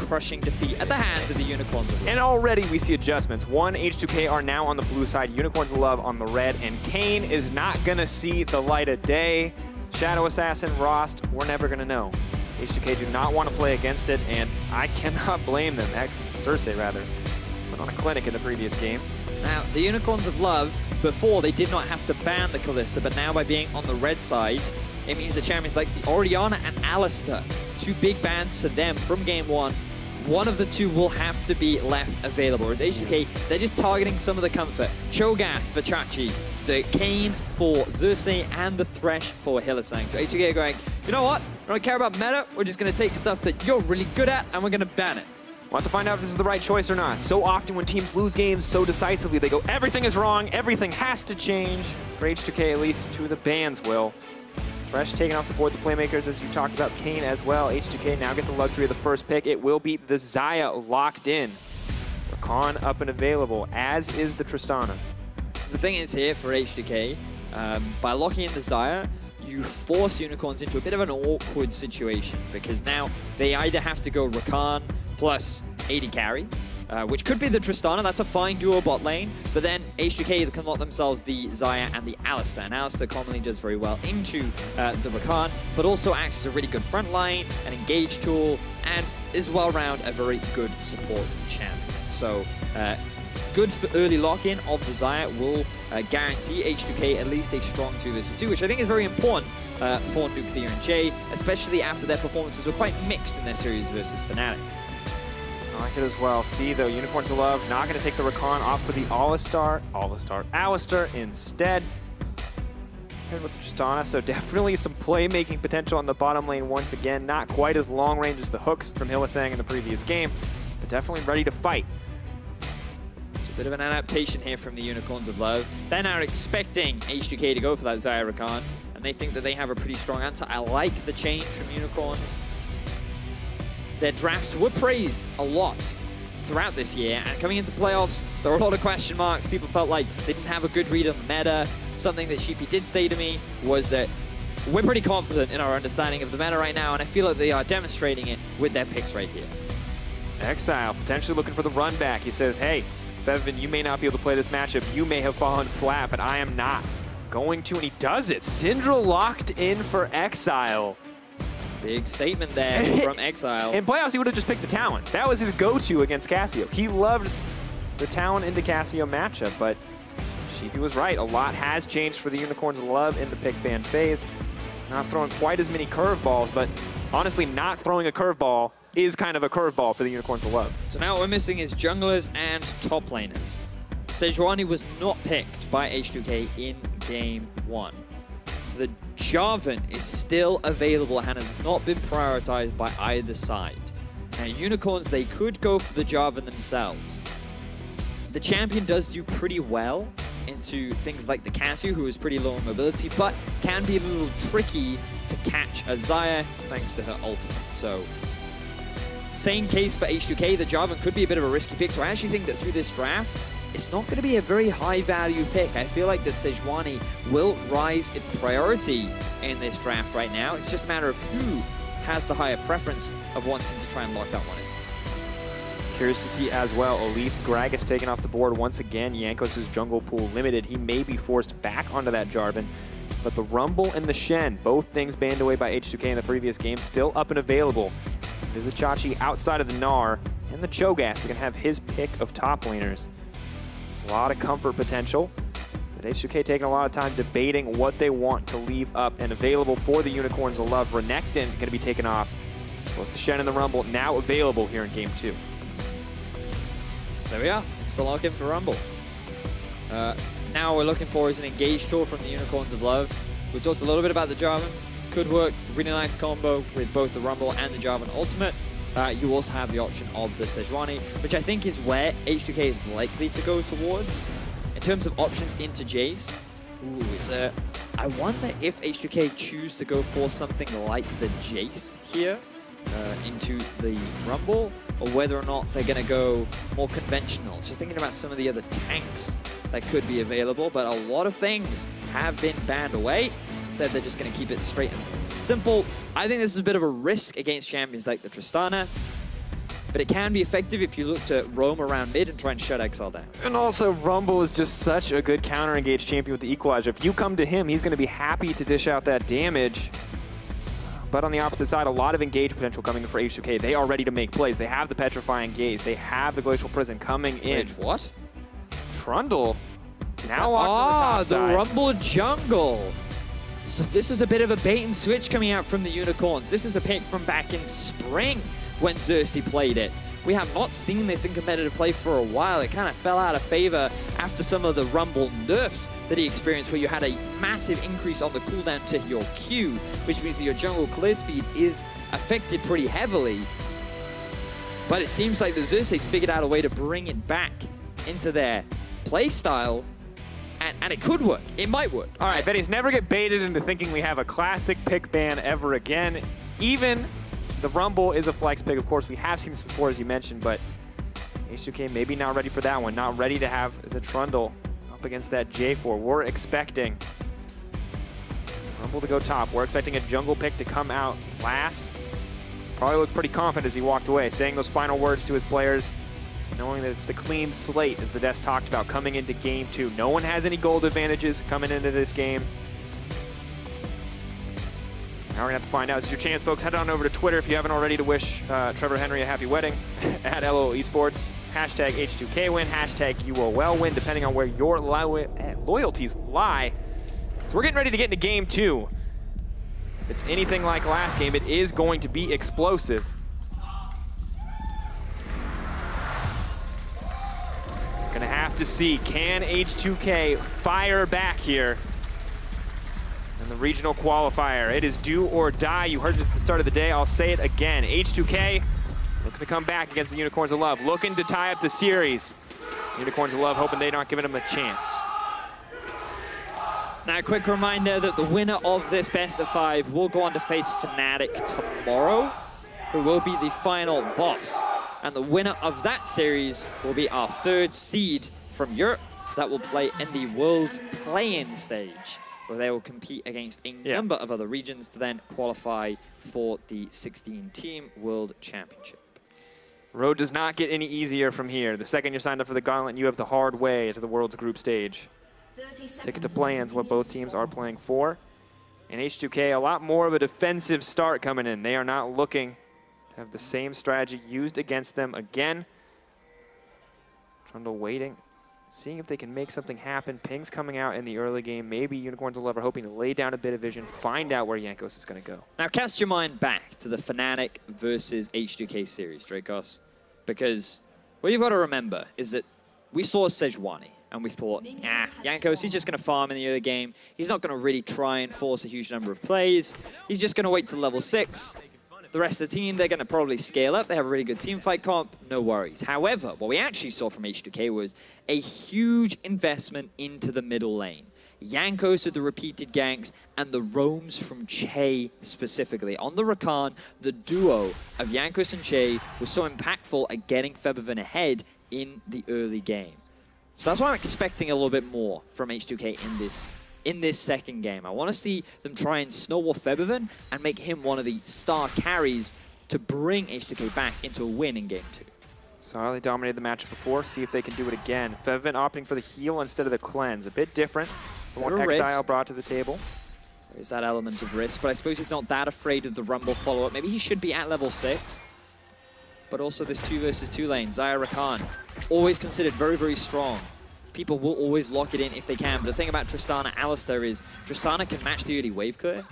crushing defeat at the hands of the Unicorns of Love. And already we see adjustments. One, H2K are now on the blue side, Unicorns of Love on the red, and Kane is not gonna see the light of day. Shadow Assassin, Rost, we're never gonna know. H2K do not want to play against it, and I cannot blame them. Xerxe, rather, went on a clinic in the previous game. Now, the Unicorns of Love, before they did not have to ban the Kalista, but now by being on the red side, it means that champions like the Orianna and Alistar, two big bans for them from game one, one of the two will have to be left available. Whereas H2K, they're just targeting some of the comfort. Cho'Gath for Chachi, the Kayn for Xerxe, and the Thresh for Hylissang. So H2K are going, you know what? I don't care about meta, we're just going to take stuff that you're really good at, and we're going to ban it. We'll have to find out if this is the right choice or not. So often when teams lose games so decisively, they go, everything is wrong, everything has to change. For H2K, at least two of the bans will. Thresh taking off the board, the playmakers, as you talked about, Kayn as well. H2K now get the luxury of the first pick. It will be the Xayah locked in. Rakan up and available, as is the Tristana. The thing is here for H2K, by locking in the Xayah, you force Unicorns into a bit of an awkward situation, because now they either have to go Rakan plus AD carry, which could be the Tristana. That's a fine duo bot lane. But then H2K can lock themselves the Xayah and the Alistar. And Alistar commonly does very well into the Rakan, but also acts as a really good front line, an engage tool, and is well round a very good support champion. So good for early lock-in of the Xayah will guarantee H2K at least a strong 2 versus 2, which I think is very important for Nuclear and Chei, especially after their performances were quite mixed in their series versus Fnatic. I like it as well. See, though, Unicorns of Love not going to take the Rakan off for the Alistar instead. Paired with the Tristana, so definitely some playmaking potential on the bottom lane once again. Not quite as long range as the hooks from Hylissang in the previous game, but definitely ready to fight. It's a bit of an adaptation here from the Unicorns of Love. They're now expecting H2K to go for that Xayah Rakan, and they think that they have a pretty strong answer. I like the change from Unicorns. Their drafts were praised a lot throughout this year, and coming into playoffs, there were a lot of question marks. People felt like they didn't have a good read on the meta. Something that Sheepy did say to me was that we're pretty confident in our understanding of the meta right now, and I feel like they are demonstrating it with their picks right here. Exileh potentially looking for the run back. He says, hey, Febiven, you may not be able to play this matchup. You may have fallen flat, but I am not going to, and he does it. Syndra locked in for Exileh. Big statement there from Exileh. In playoffs, he would have just picked the Talon. That was his go-to against Cassio. He loved the Talon into Cassio matchup, but Sheepy was right. A lot has changed for the Unicorns of Love in the pick ban phase. Not throwing quite as many curveballs, but honestly, not throwing a curveball is kind of a curveball for the Unicorns of Love. So now what we're missing is junglers and top laners. Sejuani was not picked by H2K in game 1. The Jarvan is still available and has not been prioritized by either side. Now, Unicorns, they could go for the Jarvan themselves. The champion does do pretty well into things like the Cassio, who is pretty low in mobility, but can be a little tricky to catch a Xayah thanks to her ultimate. So, same case for H2K. The Jarvan could be a bit of a risky pick, so I actually think that through this draft, it's not going to be a very high-value pick. I feel like the Sejuani will rise in priority in this draft right now. It's just a matter of who has the higher preference of wanting to try and lock that one in. Curious to see as well, Elise Gragas taken off the board once again. Jankos' jungle pool limited. He may be forced back onto that Jarvan. But the Rumble and the Shen, both things banned away by H2K in the previous game, still up and available. Vizicsacsi outside of the Gnar, and the Cho'Gath is going to have his pick of top laners. A lot of comfort potential, but H2K taking a lot of time debating what they want to leave up and available for the Unicorns of Love. Renekton going to be taken off. Both the Shen and the Rumble now available here in game 2. There we are. It's the lock-in for Rumble. Now we're looking for is an engage tool from the Unicorns of Love. We talked a little bit about the Jarvan. Could work. Really nice combo with both the Rumble and the Jarvan ultimate. You also have the option of the Sejuani, which I think is where H2K is likely to go towards. In terms of options into Jace, I wonder if H2K choose to go for something like the Jace here into the Rumble, or whether or not they're going to go more conventional. Just thinking about some of the other tanks that could be available, but a lot of things have been banned away. Instead, they're just going to keep it straight and simple. I think this is a bit of a risk against champions like the Tristana. but it can be effective if you look to roam around mid and try and shut Exileh down. And also, Rumble is just such a good counter-engage champion with the Equalizer. If you come to him, he's going to be happy to dish out that damage. But on the opposite side, a lot of engage potential coming in for H2K. They are ready to make plays. They have the Petrifying Gaze. They have the Glacial Prison coming in. Wait, what? Trundle now locked on the top side. The Rumble jungle. So this was a bit of a bait and switch coming out from the Unicorns. This is a pick from back in spring when Xerxe played it. We have not seen this in competitive play for a while. It kind of fell out of favor after some of the Rumble nerfs that he experienced, where you had a massive increase on the cooldown to your Q, which means that your jungle clear speed is affected pretty heavily. But it seems like the Xerxe's figured out a way to bring it back into their play style, and it could work. It might work. All right, Vedius, never get baited into thinking we have a classic pick ban ever again. Even the Rumble is a flex pick. Of course, we have seen this before, as you mentioned, but H2K maybe not ready for that one. Not ready to have the Trundle up against that J4. We're expecting Rumble to go top. We're expecting a jungle pick to come out last. Probably looked pretty confident as he walked away, saying those final words to his players, knowing that it's the clean slate, as the desk talked about, coming into game 2. No one has any gold advantages coming into this game. Now we're going to have to find out. This is your chance, folks. Head on over to Twitter if you haven't already to wish Trevor Henry a happy wedding at LOL Esports. Hashtag H2K win, hashtag UOL win, depending on where your loyalties lie. So we're getting ready to get into game 2. If it's anything like last game, it is going to be explosive. Gonna have to see, can H2K fire back here in the regional qualifier? It is do or die. You heard it at the start of the day. I'll say it again. H2K looking to come back against the Unicorns of Love, looking to tie up the series. Unicorns of Love hoping they're not giving them a chance. Now, a quick reminder that the winner of this best of 5 will go on to face Fnatic tomorrow, who will be the final boss. And the winner of that series will be our 3rd seed from Europe that will play in the World's Play-In stage, where they will compete against a number of other regions to then qualify for the 16-team World Championship. Road does not get any easier from here. The second you're signed up for the Gauntlet, you have the hard way to the World's Group stage. Ticket to Play-In's what both teams are playing for. And H2K, a lot more of a defensive start coming in. They are not looking have the same strategy used against them again. Trundle waiting, seeing if they can make something happen. Pings coming out in the early game. Maybe Unicorns of Love are hoping to lay down a bit of vision, find out where Jankos is going to go. Now cast your mind back to the Fnatic versus H2K series, Drakos, because what you've got to remember is that we saw Sejuani, and we thought, Jankos, he's just going to farm in the early game. He's not going to really try and force a huge number of plays. He's just going to wait till level 6. The rest of the team, they're going to probably scale up. They have a really good team fight comp, no worries. However, what we actually saw from H2K was a huge investment into the middle lane. Jankos with the repeated ganks and the roams from Chei specifically. On the Rakan, the duo of Jankos and Chei was so impactful at getting Febiven ahead in the early game. So that's why I'm expecting a little bit more from H2K in this second game. I want to see them try and snowball Febiven and make him one of the star carries to bring H2K back into a win in game 2. So they dominated the match before. See if they can do it again. Febiven opting for the heal instead of the cleanse. A bit different from what Exileh brought to the table. There is that element of risk, but I suppose he's not that afraid of the Rumble follow-up. Maybe he should be at level 6. But also this 2 versus 2 lane, Xayah Rakan, always considered very, very strong. People will always lock it in if they can. But the thing about Tristana Alistar is Tristana can match the early wave clear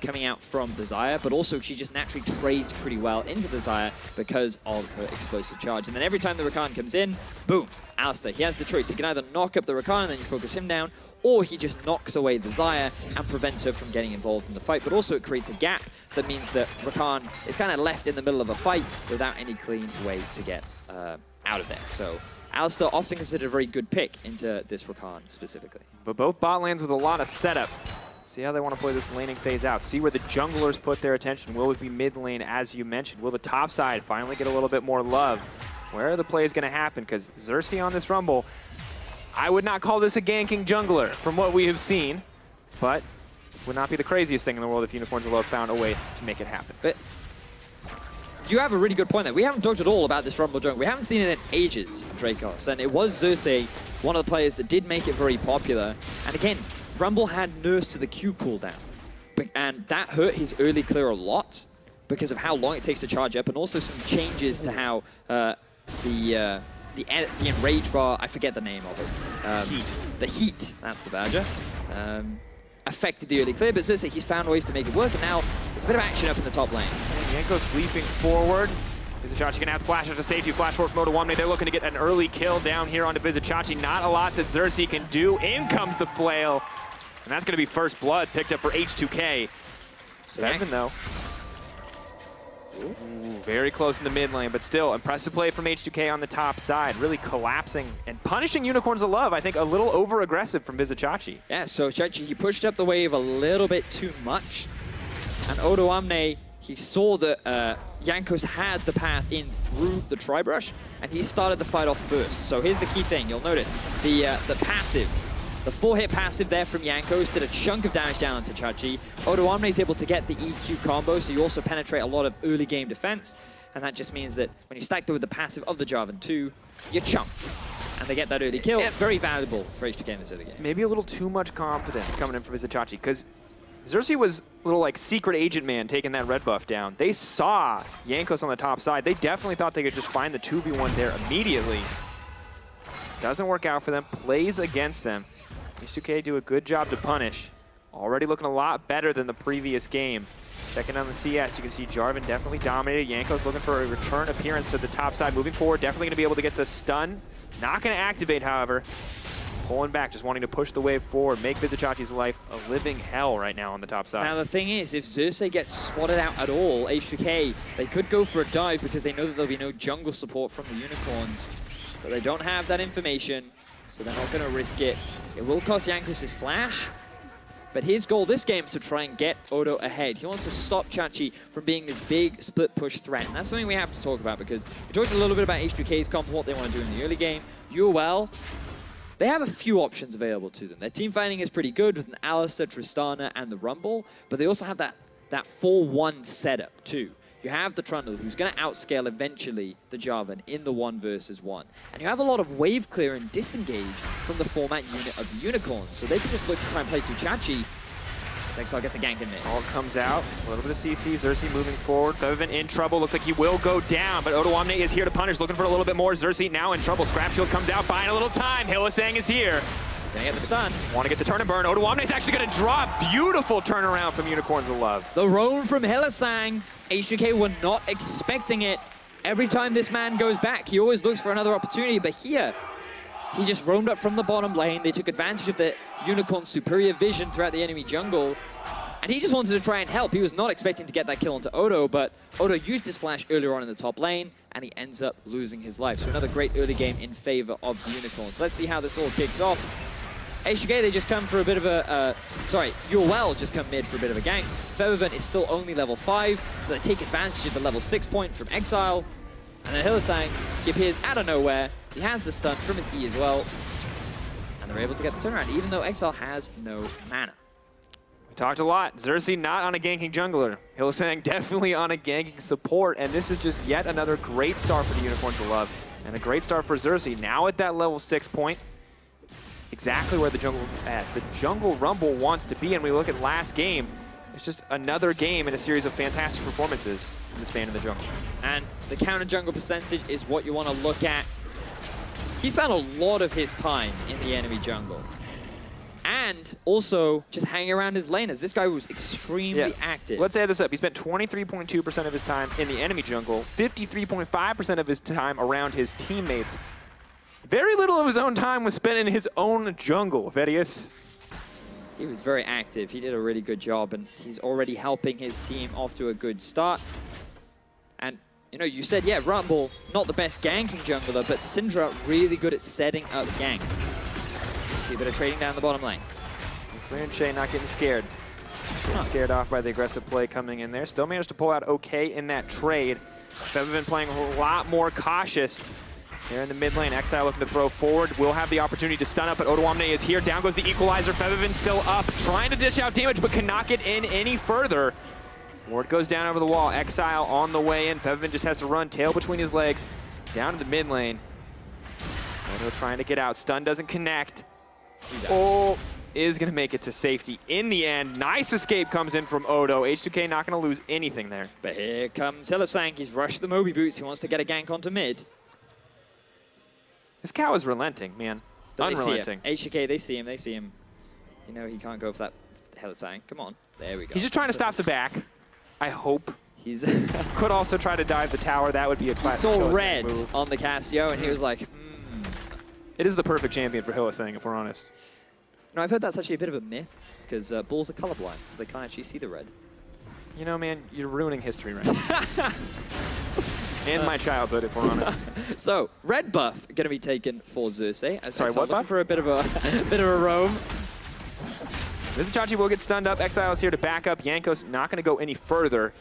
coming out from the Xayah, but also she just naturally trades pretty well into the Xayah because of her explosive charge. And then every time the Rakan comes in, boom, Alistar, he has the choice. He can either knock up the Rakan and then you focus him down, or he just knocks away the Xayah and prevents her from getting involved in the fight. But also it creates a gap that means that Rakan is kind of left in the middle of a fight without any clean way to get out of there. So Alistar often considered a very good pick into this Rakan specifically. But both bot lanes with a lot of setup. See how they want to play this laning phase out. See where the junglers put their attention. Will it be mid lane, as you mentioned? Will the top side finally get a little bit more love? Where are the plays going to happen? Because Xerxe on this Rumble, I would not call this a ganking jungler from what we have seen, but would not be the craziest thing in the world if Unicorns of Love found a way to make it happen. But you have a really good point there. We haven't talked at all about this Rumble jungle. We haven't seen it in ages, Drakos, and it was Xerxe, one of the players that did make it very popular. And again, Rumble had Nurse to the Q cooldown, and that hurt his early clear a lot because of how long it takes to charge up, and also some changes to how the enrage bar, I forget the name of it. Heat. The heat, that's the badger. Affected the early clear, but Xerxe, he's found ways to make it work, and now there's a bit of action up in the top lane. Jankos leaping forward. Vizicsacsi gonna have to flash out to safety, flash forward from Odoamne. They're looking to get an early kill down here onto Vizicsacsi. Not a lot that Xerxe can do. In comes the flail, and that's gonna be first blood picked up for H2K. Febiven though. Ooh, very close in the mid lane, but still impressive play from H2K on the top side, really collapsing and punishing Unicorns of Love. I think a little over-aggressive from Vizicsacsi. Yeah, so Xayah, he pushed up the wave a little bit too much, and Odoamne, he saw that Jankos had the path in through the Tri-Brush, and he started the fight off first. So here's the key thing, you'll notice, the passive. The 4-hit passive there from Jankos did a chunk of damage down onto Xayah. Odoamne is able to get the EQ combo, so you also penetrate a lot of early game defense, and that just means that when you stack that with the passive of the Jarvan IV, you chump. And they get that early kill. Very valuable for H2K in this early game. Maybe a little too much confidence coming in from Vizicsacsi, because Xerxe was a little like secret agent man taking that red buff down. They saw Jankos on the top side. They definitely thought they could just find the 2v1 there immediately. Doesn't work out for them, plays against them. H2K do a good job to punish. Already looking a lot better than the previous game. Checking on the CS, you can see Jarvan definitely dominated. Jankos looking for a return appearance to the top side. Moving forward, definitely going to be able to get the stun. Not going to activate, however. Pulling back, just wanting to push the wave forward. Make Vizicsacsi's life a living hell right now on the top side. Now the thing is, if Xerxe gets spotted out at all, H2K, they could go for a dive because they know that there'll be no jungle support from the Unicorns. But they don't have that information, so they're not going to risk it. It will cost Jankos his flash, but his goal this game is to try and get Odo ahead. He wants to stop Xayah from being this big split push threat, and that's something we have to talk about because we talked a little bit about H2K's comp and what they want to do in the early game. UOL, they have a few options available to them. Their team fighting is pretty good with an Alistar, Tristana, and the Rumble, but they also have that 4-1 setup too. You have the Trundle, who's going to outscale eventually the Jarvan in the 1 versus 1. And you have a lot of wave clear and disengage from the format unit of the Unicorns, so they can just look to try and play through Xayah. Exileh gets a gank in there. All comes out, a little bit of CC, Xerxe moving forward. Febiven in trouble, looks like he will go down, but Odoamne is here to punish, looking for a little bit more. Xerxe now in trouble, Scrap Shield comes out, buying a little time. Hylissang is here. Gonna get the stun. Want to get the turn and burn. Odoamne is actually going to draw a beautiful turnaround from Unicorns of Love. The roam from Hylissang. H2K were not expecting it. Every time this man goes back, he always looks for another opportunity, but here, he just roamed up from the bottom lane. They took advantage of the Unicorn's superior vision throughout the enemy jungle, and he just wanted to try and help. He was not expecting to get that kill onto Odo, but Odo used his flash earlier on in the top lane, and he ends up losing his life. So another great early game in favor of the Unicorns. Let's see how this all kicks off. H2K, they just come for a bit of a, UOL just come mid for a bit of a gank. Febiven is still only level 5, so they take advantage of the level 6 point from Exileh. And then Hylissang, he appears out of nowhere. He has the stun from his E as well. And they're able to get the turnaround, even though Exileh has no mana. We talked a lot. Xerxe not on a ganking jungler. Hylissang definitely on a ganking support, and this is just yet another great start for the Unicorns of Love. And a great start for Xerxe, now at that level 6 point. Exactly where the jungle rumble wants to be, and we look at last game, it's just another game in a series of fantastic performances from this man in the jungle. And the counter jungle percentage is what you want to look at. He spent a lot of his time in the enemy jungle. And also just hanging around his lane, as this guy was extremely active. Let's add this up. He spent 23.2% of his time in the enemy jungle, 53.5% of his time around his teammates. Very little of his own time was spent in his own jungle, Vedius. He was very active. He did a really good job, and he's already helping his team off to a good start. And, you know, you said, yeah, Rumble, not the best ganking jungler, but Syndra really good at setting up ganks. You see a bit of trading down the bottom lane. Clear and Chei not getting scared. Getting scared off by the aggressive play coming in there. Still managed to pull out okay in that trade. Febiven playing a lot more cautious. Here in the mid lane, Xayah looking to throw forward. Will have the opportunity to stun up, but Odoamne is here. Down goes the equalizer. Febiven still up, trying to dish out damage, but cannot get in any further. Ward goes down over the wall. Exileh on the way in. Febiven just has to run, tail between his legs, down to the mid lane. Odo trying to get out. Stun doesn't connect. Oh, is going to make it to safety in the end. Nice escape comes in from Odo. H2K not going to lose anything there. But here comes Hylissang. He's rushed the Moby boots. He wants to get a gank onto mid. This cow is relenting, man. But unrelenting. H2K, they see him. They see him. You know he can't go for that Hylissang. Come on. There we go. He's just trying to stop the back. I hope. He's could also try to dive the tower. That would be a classic. He saw Hylissang red move. on the Cassio, and he was like, It is the perfect champion for Hylissang, if we're honest. No, I've heard that's actually a bit of a myth, because bulls are colorblind, so they can't actually see the red. You know, man, you're ruining history right now. And my childhood, if we're honest. So, red buff going to be taken for Xerxe. Sorry, what buff? For a bit of a bit of a roam. Vizicsacsi will get stunned up. Exileh is here to back up. Jankos not going to go any further.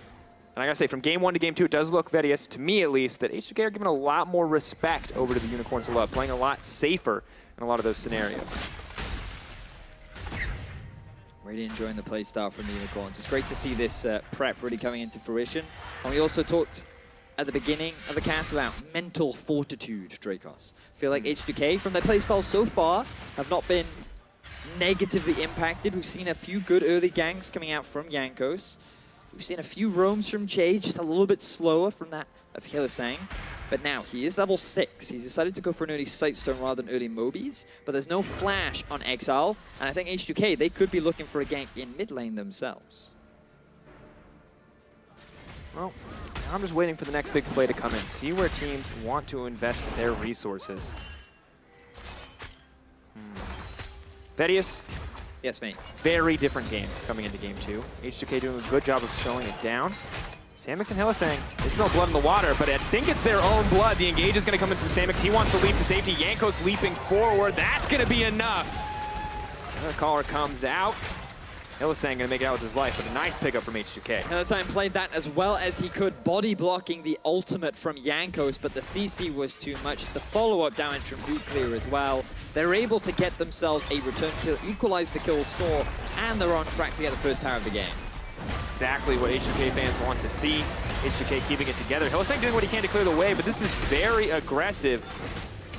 And I got to say, from game 1 to game 2, it does look, Vedius, to me at least, that H2K are giving a lot more respect over to the Unicorns of Love, playing a lot safer in a lot of those scenarios. Really enjoying the play style from the Unicorns. It's great to see this prep really coming into fruition. And we also talked at the beginning of the cast about mental fortitude, Drakos. I feel like H2K, from their play style so far, have not been negatively impacted. We've seen a few good early ganks coming out from Jankos. We've seen a few roams from Chei, just a little bit slower from that of Hylissang. But now, he is level 6. He's decided to go for an early Sightstone rather than early Mobies, but there's no flash on Exileh, and I think H2K, they could be looking for a gank in mid lane themselves. Well, I'm just waiting for the next big play to come in, see where teams want to invest their resources. Vedius. Yes, mate. Very different game coming into game 2. H2K doing a good job of slowing it down. Samux and Hylissang, they smell blood in the water, but I think it's their own blood. The engage is going to come in from Samux. He wants to leap to safety. Jankos leaping forward. That's going to be enough. Another caller comes out. Hylissang going to make it out with his life, but a nice pickup from H2K. Hylissang played that as well as he could, body blocking the ultimate from Jankos, but the CC was too much. The follow-up damage from Nuclear as well. They're able to get themselves a return kill, equalize the kill score, and they're on track to get the first tower of the game. Exactly what H2K fans want to see. H2K keeping it together. Hylissang doing what he can to clear the way, but this is very aggressive.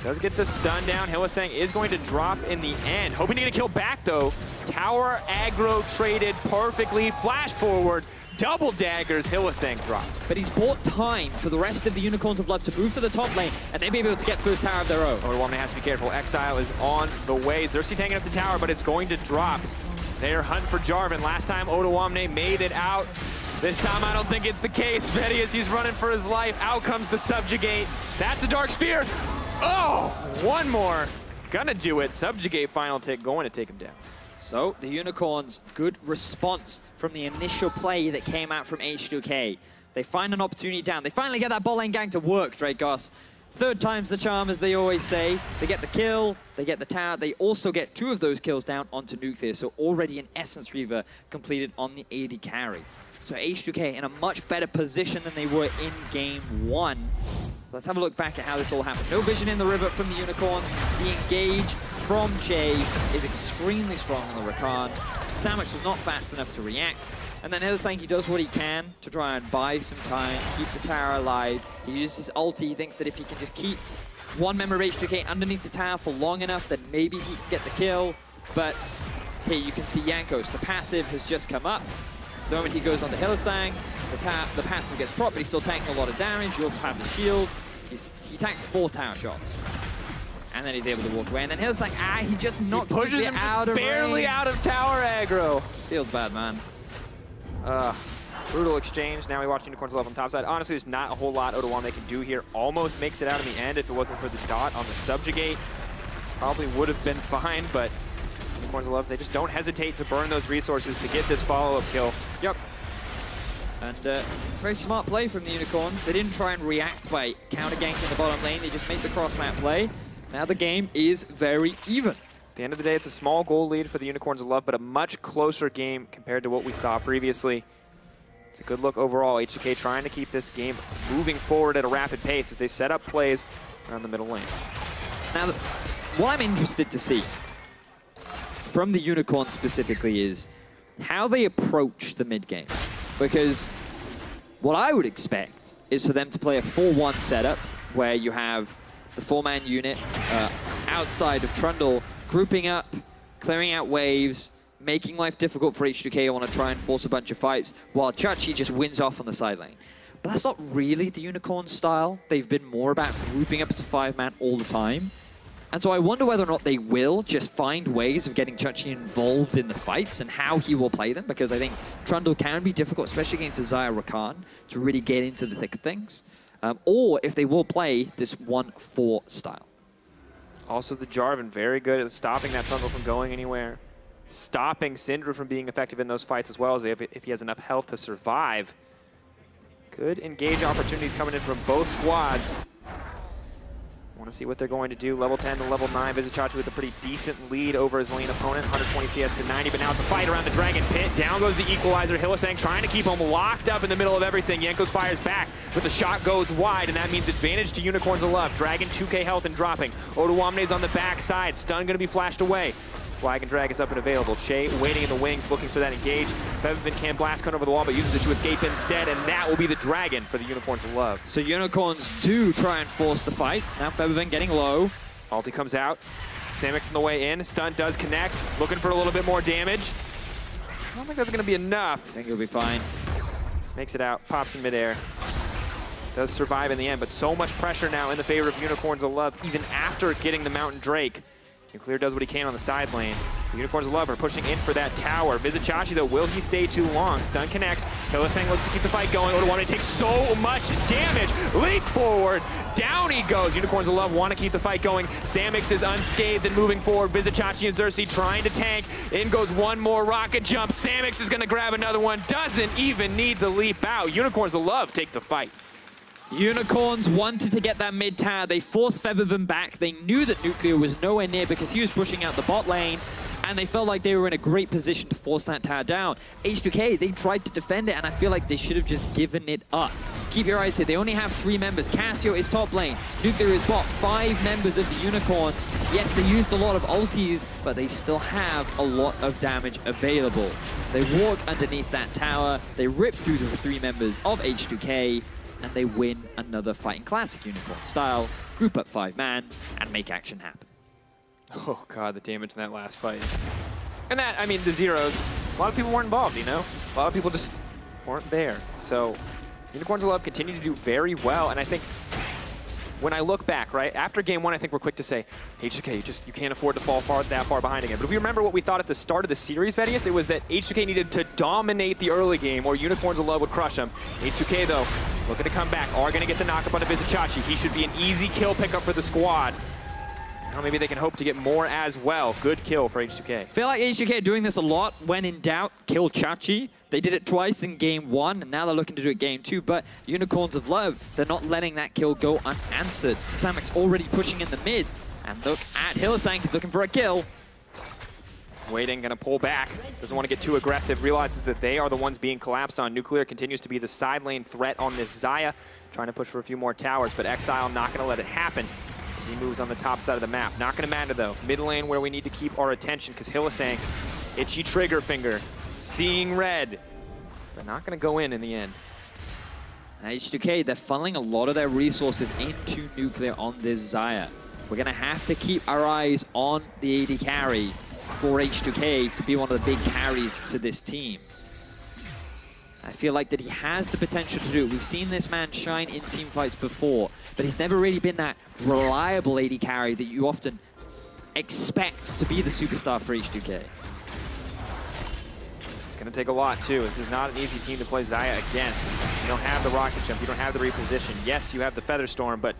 Does get the stun down. Hylissang is going to drop in the end. Hoping to get a kill back, though. Tower aggro traded perfectly. Flash forward. Double daggers. Hylissang drops. But he's bought time for the rest of the Unicorns of Love to move to the top lane, and they may be able to get first tower of their own. Odoamne has to be careful. Exileh is on the way. Xerxe tanking up the tower, but it's going to drop. They're hunting for Jarvan. Last time, Odoamne made it out. This time, I don't think it's the case. Vedius, he's running for his life. Out comes the Subjugate. That's a Dark Sphere. Oh, one more. Gonna do it. Subjugate final tick, going to take him down. So, the Unicorns, good response from the initial play that came out from H2K. They find an opportunity down. They finally get that bot lane gang to work, Drakos. Third time's the charm, as they always say. They get the kill, they get the tower. They also get 2 of those kills down onto Nuclear. So already an Essence Reaver completed on the AD carry. So H2K in a much better position than they were in game 1. Let's have a look back at how this all happened. No vision in the river from the Unicorns. The engage from Chei is extremely strong on the Rakan. Samux was not fast enough to react. And then Hylissang, he does what he can to try and buy some time, keep the tower alive. He uses his ulti. He thinks that if he can just keep one member of H2K underneath the tower for long enough, then maybe he can get the kill. But here you can see Jankos. The passive has just come up. The moment he goes on to Hylissang, the passive gets propped, but he's still taking a lot of damage. You also have the shield. He tanks 4 tower shots. And then he's able to walk away. And then Hylissang, he just knocks him out of barely range. out of tower aggro. Feels bad, man. Brutal exchange. Now we watch Unicorns Love on top side. Honestly, there's not a whole lot Odoamne can do here. Almost makes it out in the end if it wasn't for the dot on the Subjugate. Probably would have been fine, but Unicorns Love, they just don't hesitate to burn those resources to get this follow-up kill. Yep. And it's a very smart play from the Unicorns. They didn't try and react by counter-ganking the bottom lane. They just made the cross-map play. Now the game is very even. At the end of the day, it's a small goal lead for the Unicorns of Love, but a much closer game compared to what we saw previously. It's a good look overall. H2K trying to keep this game moving forward at a rapid pace as they set up plays around the middle lane. Now, what I'm interested to see from the Unicorns specifically is how they approach the mid game. because what I would expect is for them to play a 4-1 setup where you have the 4-man unit outside of Trundle grouping up, clearing out waves, making life difficult for H2K who want to try and force a bunch of fights, while Xerxe just wins off on the side lane. But that's not really the Unicorn style. They've been more about grouping up as a 5-man all the time. And so I wonder whether or not they will just find ways of getting Xerxe involved in the fights and how he will play them, because I think Trundle can be difficult, especially against a Xayah Rakan, to really get into the thick of things. Or if they will play this 1-4 style. Also the Jarvan, very good at stopping that Trundle from going anywhere. Stopping Syndra from being effective in those fights as well, as if he has enough health to survive. Good engage opportunities coming in from both squads. Want to see what they're going to do. Level 10 to level 9. Vizicsacsi with a pretty decent lead over his lane opponent. 120 CS to 90, but now it's a fight around the Dragon Pit. Down goes the Equalizer. Hylissang trying to keep him locked up in the middle of everything. Jankos fires back, but the shot goes wide, and that means advantage to Unicorns of Love. Dragon 2k health and dropping. Odoamne's on the back side. Stun going to be flashed away. Flag and drag is up and available. Chei waiting in the wings, looking for that engage. Febiven can blast cut over the wall, but uses it to escape instead, and that will be the Dragon for the Unicorns of Love. So Unicorns do try and force the fight. Now Febiven getting low. Ulti comes out. Samux on the way in. Stun does connect. Looking for a little bit more damage. I don't think that's going to be enough. I think he'll be fine. Makes it out. Pops in midair. Does survive in the end, but so much pressure now in the favor of Unicorns of Love, even after getting the Mountain Drake. Nuclear does what he can on the side lane. The Unicorns of Love are pushing in for that tower. Vizicsacsi, though, will he stay too long? Stun connects. Hylissang looks to keep the fight going. Odoamne takes so much damage. Leap forward. Down he goes. Unicorns of Love want to keep the fight going. Samux is unscathed and moving forward. Vizicsacsi and Xerxe trying to tank. In goes one more rocket jump. Samux is going to grab another one. Doesn't even need to leap out. Unicorns of Love take the fight. Unicorns wanted to get that mid tower. They forced Febiven back. They knew that Nuclear was nowhere near because he was pushing out the bot lane, and they felt like they were in a great position to force that tower down. H2K, they tried to defend it, and I feel like they should have just given it up. Keep your eyes here. They only have 3 members. Cassio is top lane. Nuclear is bot. 5 members of the Unicorns. Yes, they used a lot of ultis, but they still have a lot of damage available. They walk underneath that tower. They rip through the 3 members of H2K, and they win another fight in classic Unicorn style, group up 5-man, and make action happen. Oh god, the damage in that last fight. And that, I mean, the zeros, a lot of people weren't involved, you know? A lot of people just weren't there. So, Unicorns of Love continue to do very well, and I think when I look back, right, after game 1, I think we're quick to say, H2K, you can't afford to fall that far behind again. But if we remember what we thought at the start of the series, Vedius, it was that H2K needed to dominate the early game or Unicorns of Love would crush them. H2K, though, looking to come back, are going to get the knockup on Vizicsacsi. He should be an easy kill pickup for the squad. Now maybe they can hope to get more as well. Good kill for H2K. I feel like H2K are doing this a lot. When in doubt, kill Xerxe. They did it twice in game 1, and now they're looking to do it game 2. But Unicorns of Love, they're not letting that kill go unanswered. Samux already pushing in the mid. And look at Hylissang, he's looking for a kill. Waiting, gonna pull back. Doesn't want to get too aggressive. Realizes that they are the ones being collapsed on. Nuclear continues to be the side lane threat on this Xayah. Trying to push for a few more towers, but Exileh not gonna let it happen. He moves on the top side of the map. Not gonna matter though. Mid lane where we need to keep our attention, because Hylissang, itchy trigger finger, seeing red. They're not gonna go in the end. H2K, they're funneling a lot of their resources into Nuclear on this Xayah. We're gonna have to keep our eyes on the AD carry for H2K to be one of the big carries for this team. I feel like that he has the potential to do it. We've seen this man shine in team fights before, but he's never really been that reliable AD carry that you often expect to be the superstar for H2K. It's going to take a lot, too. This is not an easy team to play Xayah against. You don't have the rocket jump. You don't have the reposition. Yes, you have the feather storm, but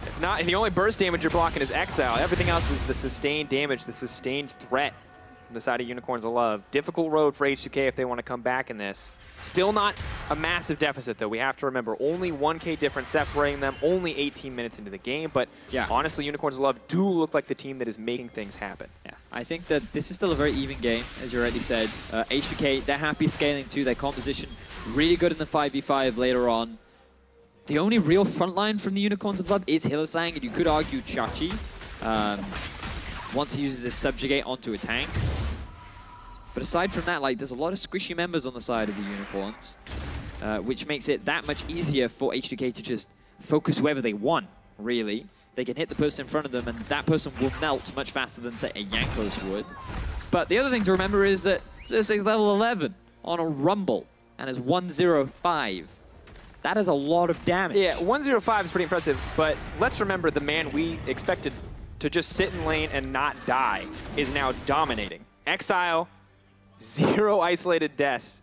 it's not. And the only burst damage you're blocking is Exile. Everything else is the sustained damage, the sustained threat from the side of Unicorns of Love. Difficult road for H2K if they want to come back in this. Still not a massive deficit, though. We have to remember, only 1K difference separating them, only 18 minutes into the game. But yeah, honestly, Unicorns of Love do look like the team that is making things happen. Yeah, I think that this is still a very even game, as you already said. H2K, they're happy scaling too. Their composition really good in the 5v5 later on. The only real frontline from the Unicorns of Love is Hylissang, and you could argue Xerxe once he uses his Subjugate onto a tank. But aside from that, like, there's a lot of squishy members on the side of the Unicorns, which makes it that much easier for H2K to just focus whoever they want, really. They can hit the person in front of them, and that person will melt much faster than, say, a Jankos would. But the other thing to remember is that Xerxe's level 11 on a Rumble and is 105. That is a lot of damage. Yeah, 105 is pretty impressive, but let's remember the man we expected to just sit in lane and not die is now dominating. Exile, 0 isolated deaths.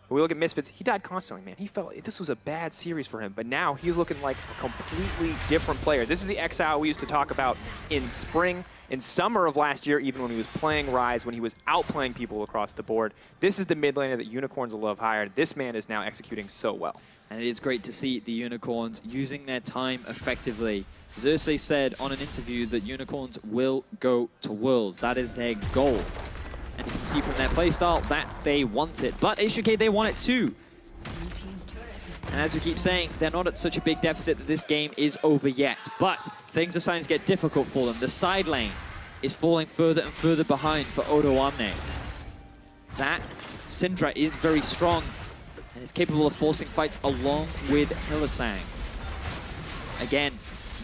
When we look at Misfits, he died constantly, man. He felt this was a bad series for him, but now he's looking like a completely different player. This is the Exile we used to talk about in spring, in summer of last year, even when he was playing Rise, when he was outplaying people across the board. This is the mid laner that Unicorns love hired. This man is now executing so well. And it is great to see the Unicorns using their time effectively. Xerxe said on an interview that Unicorns will go to Worlds. That is their goal. And you can see from their playstyle that they want it. But H2K, they want it too. And as we keep saying, they're not at such a big deficit that this game is over yet. But things are starting to get difficult for them. The side lane is falling further and further behind for Odoamne. That Syndra is very strong and is capable of forcing fights along with Hylissang. Again,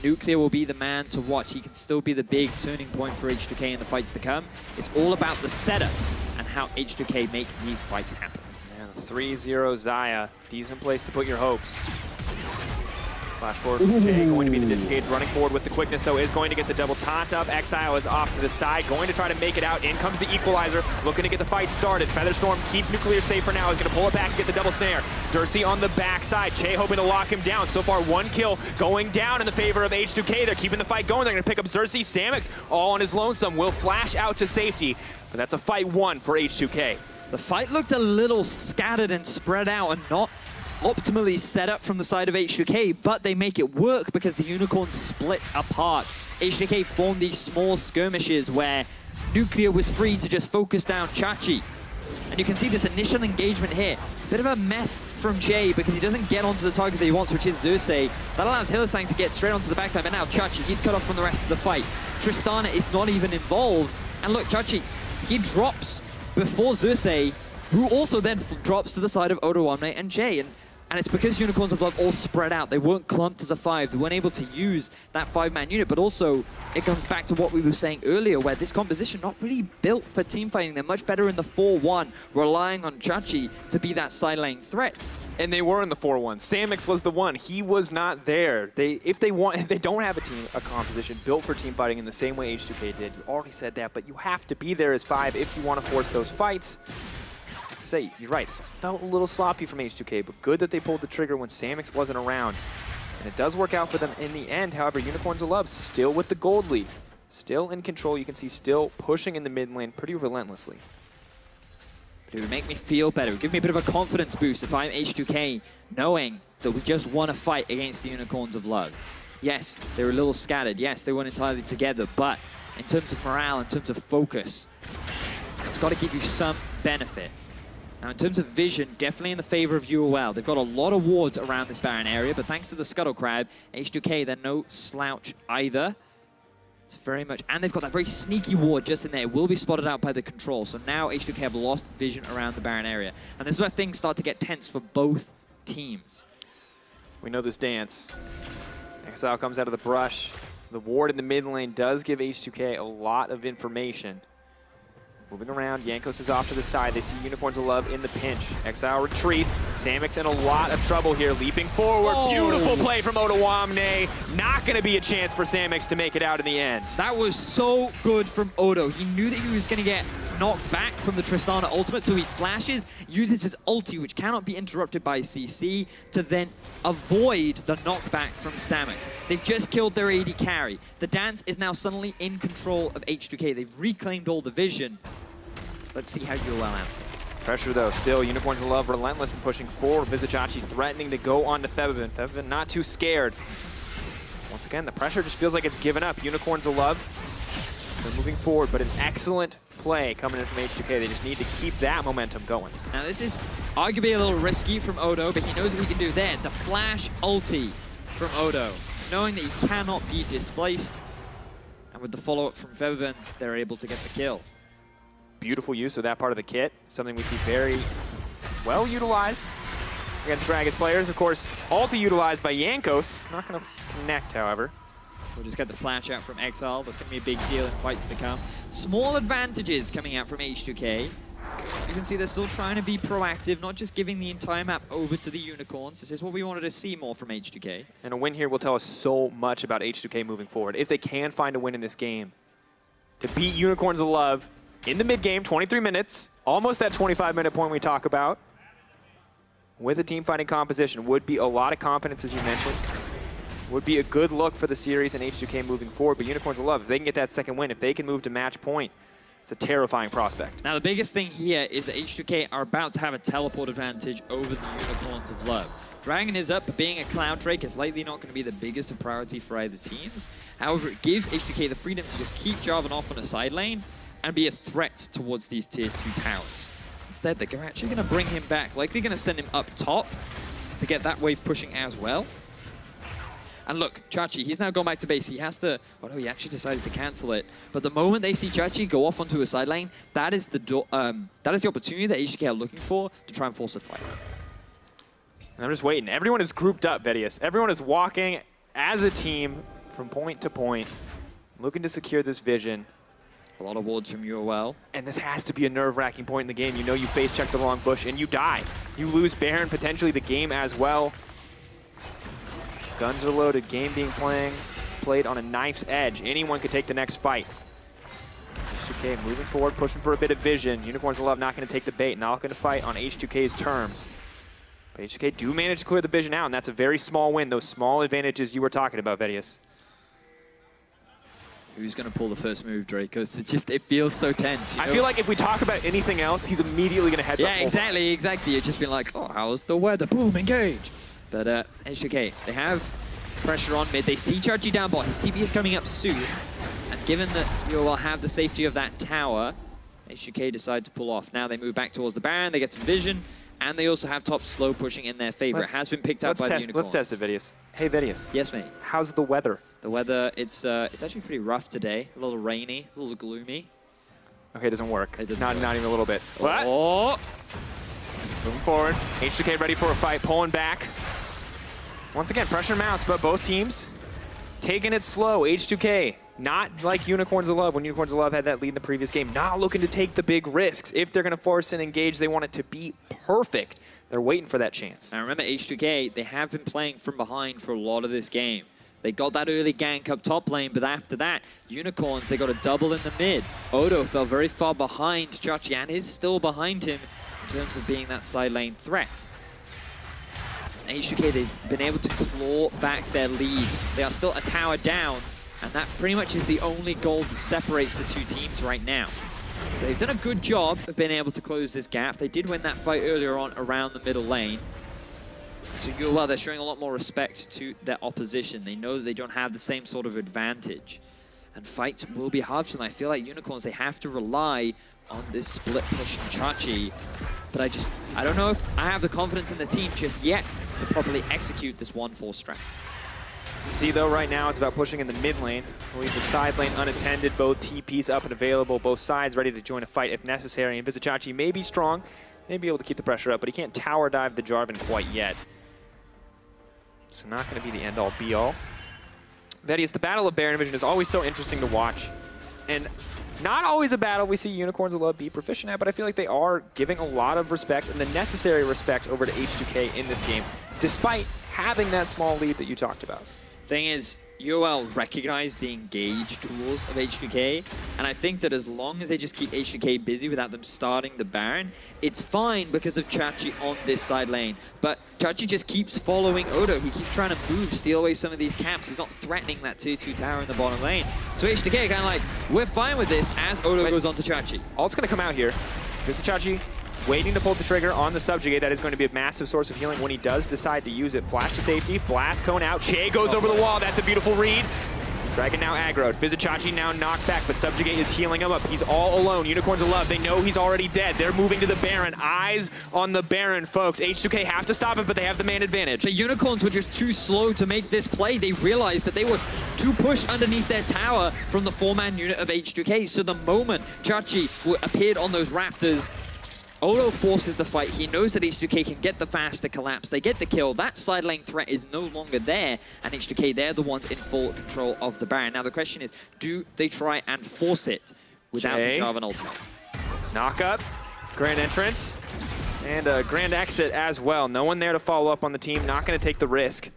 Nuclear will be the man to watch. He can still be the big turning point for H2K in the fights to come. It's all about the setup and how H2K make these fights happen. And 3-0 Xayah, decent place to put your hopes. Flash forward from Chei, going to be the disengage, running forward with the quickness though, is going to get the double taunt up. Exile is off to the side, going to try to make it out. In comes the equalizer, looking to get the fight started. Featherstorm keeps Nuclear safe for now, is going to pull it back and get the double snare. Xerxe on the backside, Chei hoping to lock him down. So far, 1 kill going down in the favor of H2K. They're keeping the fight going. They're going to pick up Xerxe. Samux, all on his lonesome, will flash out to safety. But that's a fight won for H2K. The fight looked a little scattered and spread out and not optimally set up from the side of H2K, but they make it work because the Unicorns split apart. H2K formed these small skirmishes where Nuclear was free to just focus down Chachi. And you can see this initial engagement here. Bit of a mess from Chei because he doesn't get onto the target that he wants, which is Xerxe. That allows Hylissang to get straight onto the backline, but now Chachi, he's cut off from the rest of the fight. Tristana is not even involved. And look, Chachi, he drops before Xerxe, who also then drops to the side of Odoamne and Chei. And it's because Unicorns of Love all spread out. They weren't clumped as a 5. They weren't able to use that 5-man unit. But also, it comes back to what we were saying earlier, where this composition not really built for team fighting. They're much better in the 4-1, relying on Chachi to be that side lane threat. And they were in the 4-1. Samux was the one. He was not there. If they don't have a composition built for team fighting in the same way H2K did. You already said that, but you have to be there as 5 if you want to force those fights. Say, you're right, felt a little sloppy from H2K, but good that they pulled the trigger when Samux wasn't around. And it does work out for them in the end. However, Unicorns of Love still with the gold lead. Still in control. You can see still pushing in the mid lane pretty relentlessly. But it would make me feel better. It would give me a bit of a confidence boost if I'm H2K, knowing that we just won a fight against the Unicorns of Love. Yes, they were a little scattered. Yes, they weren't entirely together. But in terms of morale, in terms of focus, it's got to give you some benefit. Now, in terms of vision, definitely in the favor of UOL. They've got a lot of wards around this Baron area, but thanks to the Scuttle Crab, H2K, they're no slouch either. It's very much... And they've got that very sneaky ward just in there. It will be spotted out by the control. So now H2K have lost vision around the Baron area. And this is where things start to get tense for both teams. We know this dance. Exile comes out of the brush. The ward in the mid lane does give H2K a lot of information. Moving around, Jankos is off to the side. They see Unicorns of Love in the pinch. Exile retreats. Samux in a lot of trouble here, leaping forward. Oh. Beautiful play from Odoamne. Not going to be a chance for Samux to make it out in the end. That was so good from Odo. He knew that he was going to get knocked back from the Tristana ultimate, so he flashes, uses his ulti, which cannot be interrupted by CC, to then avoid the knockback from Samux. They've just killed their AD carry. The dance is now suddenly in control of H2K. They've reclaimed all the vision. Let's see how UOL answer. Pressure though, still Unicorns of Love relentless and pushing forward. Vizicsacsi threatening to go on to Febiven. Febiven not too scared. Once again, the pressure just feels like it's given up. Unicorns of Love, they're moving forward, but an excellent play coming in from H2K. They just need to keep that momentum going. Now this is arguably a little risky from Odo, but he knows what he can do there. The flash ulti from Odo, knowing that he cannot be displaced. And with the follow-up from Febiven, they're able to get the kill. beautiful use of that part of the kit. Something we see very well utilized against Gragas players. Of course, ulti utilized by Jankos. Not going to connect, however. We'll just get the flash out from Exileh. That's going to be a big deal in fights to come. Small advantages coming out from H2K. You can see they're still trying to be proactive, not just giving the entire map over to the Unicorns. This is what we wanted to see more from H2K. And a win here will tell us so much about H2K moving forward. If they can find a win in this game, to beat Unicorns of Love in the mid-game, 23 minutes, almost that 25-minute point we talk about, with a team-fighting composition, would be a lot of confidence, as you mentioned. Would be a good look for the series and H2K moving forward. But Unicorns of Love, if they can get that second win, if they can move to match point, it's a terrifying prospect. Now, the biggest thing here is that H2K are about to have a teleport advantage over the Unicorns of Love. Dragon is up, but being a Cloud Drake is likely not going to be the biggest of priority for either teams. However, it gives H2K the freedom to just keep Jarvan off on a side lane and be a threat towards these tier 2 towers. Instead, they're actually going to bring him back, likely going to send him up top to get that wave pushing as well. And look, Chachi, he's now gone back to base. He has to... Oh no, he actually decided to cancel it. But the moment they see Chachi go off onto a side lane, that is the opportunity that H2K are looking for to try and force a fight. And I'm just waiting. Everyone is grouped up, Vedius. Everyone is walking as a team from point to point, looking to secure this vision. A lot of wards from UOL. And this has to be a nerve-wracking point in the game. You know you face check the wrong bush and you die. You lose Baron, potentially the game as well. Guns are loaded, game being played on a knife's edge. Anyone could take the next fight. H2K moving forward, pushing for a bit of vision. Unicorns of Love not going to take the bait, not going to fight on H2K's terms. But H2K do manage to clear the vision out, and that's a very small win. Those small advantages you were talking about, Vedius. Who's going to pull the first move, Drakos? It feels so tense. You know? I feel like if we talk about anything else, he's immediately going to head. Yeah, exactly. You'd just be like, oh, how's the weather? Boom, engage. But H2K, they have pressure on mid. They see Chachi down bot. His TP is coming up soon. And given that UOL have the safety of that tower, H2K decide to pull off. Now they move back towards the Baron. They get some vision. And they also have top slow pushing in their favor. It has been picked up by the Unicorns. Let's test it, Vedius. Hey, Vedius. Yes, mate. How's the weather? The weather, it's actually pretty rough today. A little rainy, a little gloomy. Okay, it doesn't work. It doesn't not even a little bit. What? Oh. Moving forward. H2K ready for a fight, pulling back. Once again, pressure mounts, but both teams taking it slow. H2K, not like Unicorns of Love. When Unicorns of Love had that lead in the previous game, not looking to take the big risks. If they're going to force and engage, they want it to be perfect. They're waiting for that chance. Now remember, H2K, they have been playing from behind for a lot of this game. They got that early gank up top lane, but after that, Unicorns, they got a double in the mid. Odo fell very far behind Chachi and is still behind him in terms of being that side lane threat. H2K, they've been able to claw back their lead. They are still a tower down, and that pretty much is the only goal that separates the two teams right now. So they've done a good job of being able to close this gap. They did win that fight earlier on around the middle lane. So UOL, they're showing a lot more respect to their opposition. They know that they don't have the same sort of advantage. And fights will be hard for them. I feel like Unicorns, they have to rely on this split push from Chachi. But I don't know if I have the confidence in the team just yet to properly execute this 1-4 strat. You see, though, right now it's about pushing in the mid lane. We'll leave the side lane unattended, both TPs up and available, both sides ready to join a fight if necessary. And Vizicsacsi may be strong, may be able to keep the pressure up, but he can't tower dive the Jarvan quite yet. So not going to be the end-all, be-all. Vedius, the Battle of Baron Division is always so interesting to watch. And not always a battle we see Unicorns of Love be proficient at, but I feel like they are giving a lot of respect and the necessary respect over to H2K in this game, despite having that small lead that you talked about. Thing is, UOL recognize the engage tools of H2K, and I think that as long as they just keep H2K busy without them starting the Baron, it's fine because of Chachi on this side lane. But Chachi just keeps following Odo. He keeps trying to move, steal away some of these camps. He's not threatening that tier 2 tower in the bottom lane. So H2K kind of like, we're fine with this as Odo goes on to Chachi. Ult's going to come out here. Vizicsacsi waiting to pull the trigger on the Subjugate. That is going to be a massive source of healing when he does decide to use it. Flash to safety, blast cone out. Chei goes over the wall. That's a beautiful read. Dragon now aggroed. Vizicsacsi now knocked back, but Subjugate is healing him up. He's all alone. Unicorns of Love, they know he's already dead. They're moving to the Baron. Eyes on the Baron, folks. H2K have to stop him, but they have the man advantage. The Unicorns were just too slow to make this play. They realized that they were to push underneath their tower from the 4-man unit of H2K. So the moment Xayah appeared on those Raptors, Odo forces the fight. He knows that H2K can get the faster collapse. They get the kill. That side lane threat is no longer there. And H2K, they're the ones in full control of the Baron. Now the question is, do they try and force it without Chei. the Jarvan ultimate? Knock up, grand entrance, and a grand exit as well. No one there to follow up on the team. Not going to take the risk.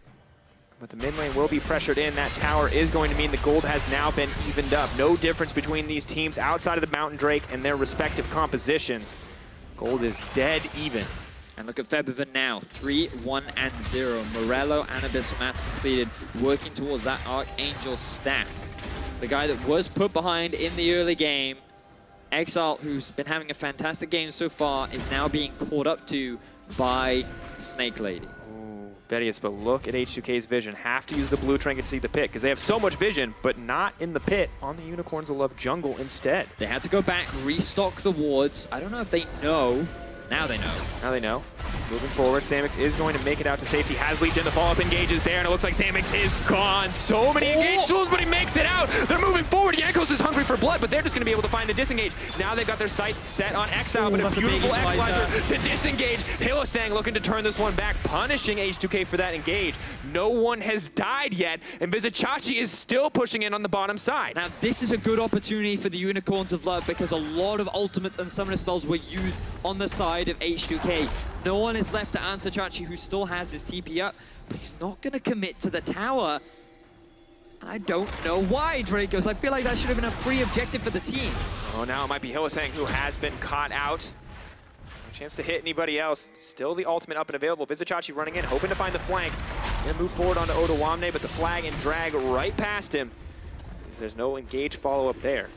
But the mid lane will be pressured in. That tower is going to mean the gold has now been evened up. No difference between these teams outside of the Mountain Drake and their respective compositions. Gold is dead even. And look at Febiven now, 3-1-0. Morello and Abyssal Mass completed, working towards that Archangel staff. The guy that was put behind in the early game, Exileh, who's been having a fantastic game so far, is now being caught up to by the Snake Lady. Vedius, but look at H2K's vision. Have to use the blue trinket to see the pit, because they have so much vision, but not in the pit, on the Unicorns of Love jungle instead. They had to go back, restock the wards. I don't know if they know. Now they know. Now they know. Moving forward, Samux is going to make it out to safety. Has leaped in, the follow-up engages there, and it looks like Samux is gone. So many engaged tools, but he makes it out. They're moving forward. Jankos is hungry for blood, but they're just going to be able to find the disengage. Now they've got their sights set on Exileh, but a beautiful equalizer to disengage. Hylissang looking to turn this one back, punishing H2K for that engage. No one has died yet, and Vizicsacsi is still pushing in on the bottom side. Now, this is a good opportunity for the Unicorns of Love because a lot of ultimates and summoner spells were used on the side of H2K. No one is left to answer Xayah, who still has his TP up, but he's not going to commit to the tower. And I don't know why, Drakos. I feel like that should have been a free objective for the team. Oh, now it might be Hylissang who has been caught out. No chance to hit anybody else. Still the ultimate up and available. Vizicsacsi running in, hoping to find the flank. He's going to move forward onto Odoamne, but the flag and drag right past him. There's no engage follow-up there.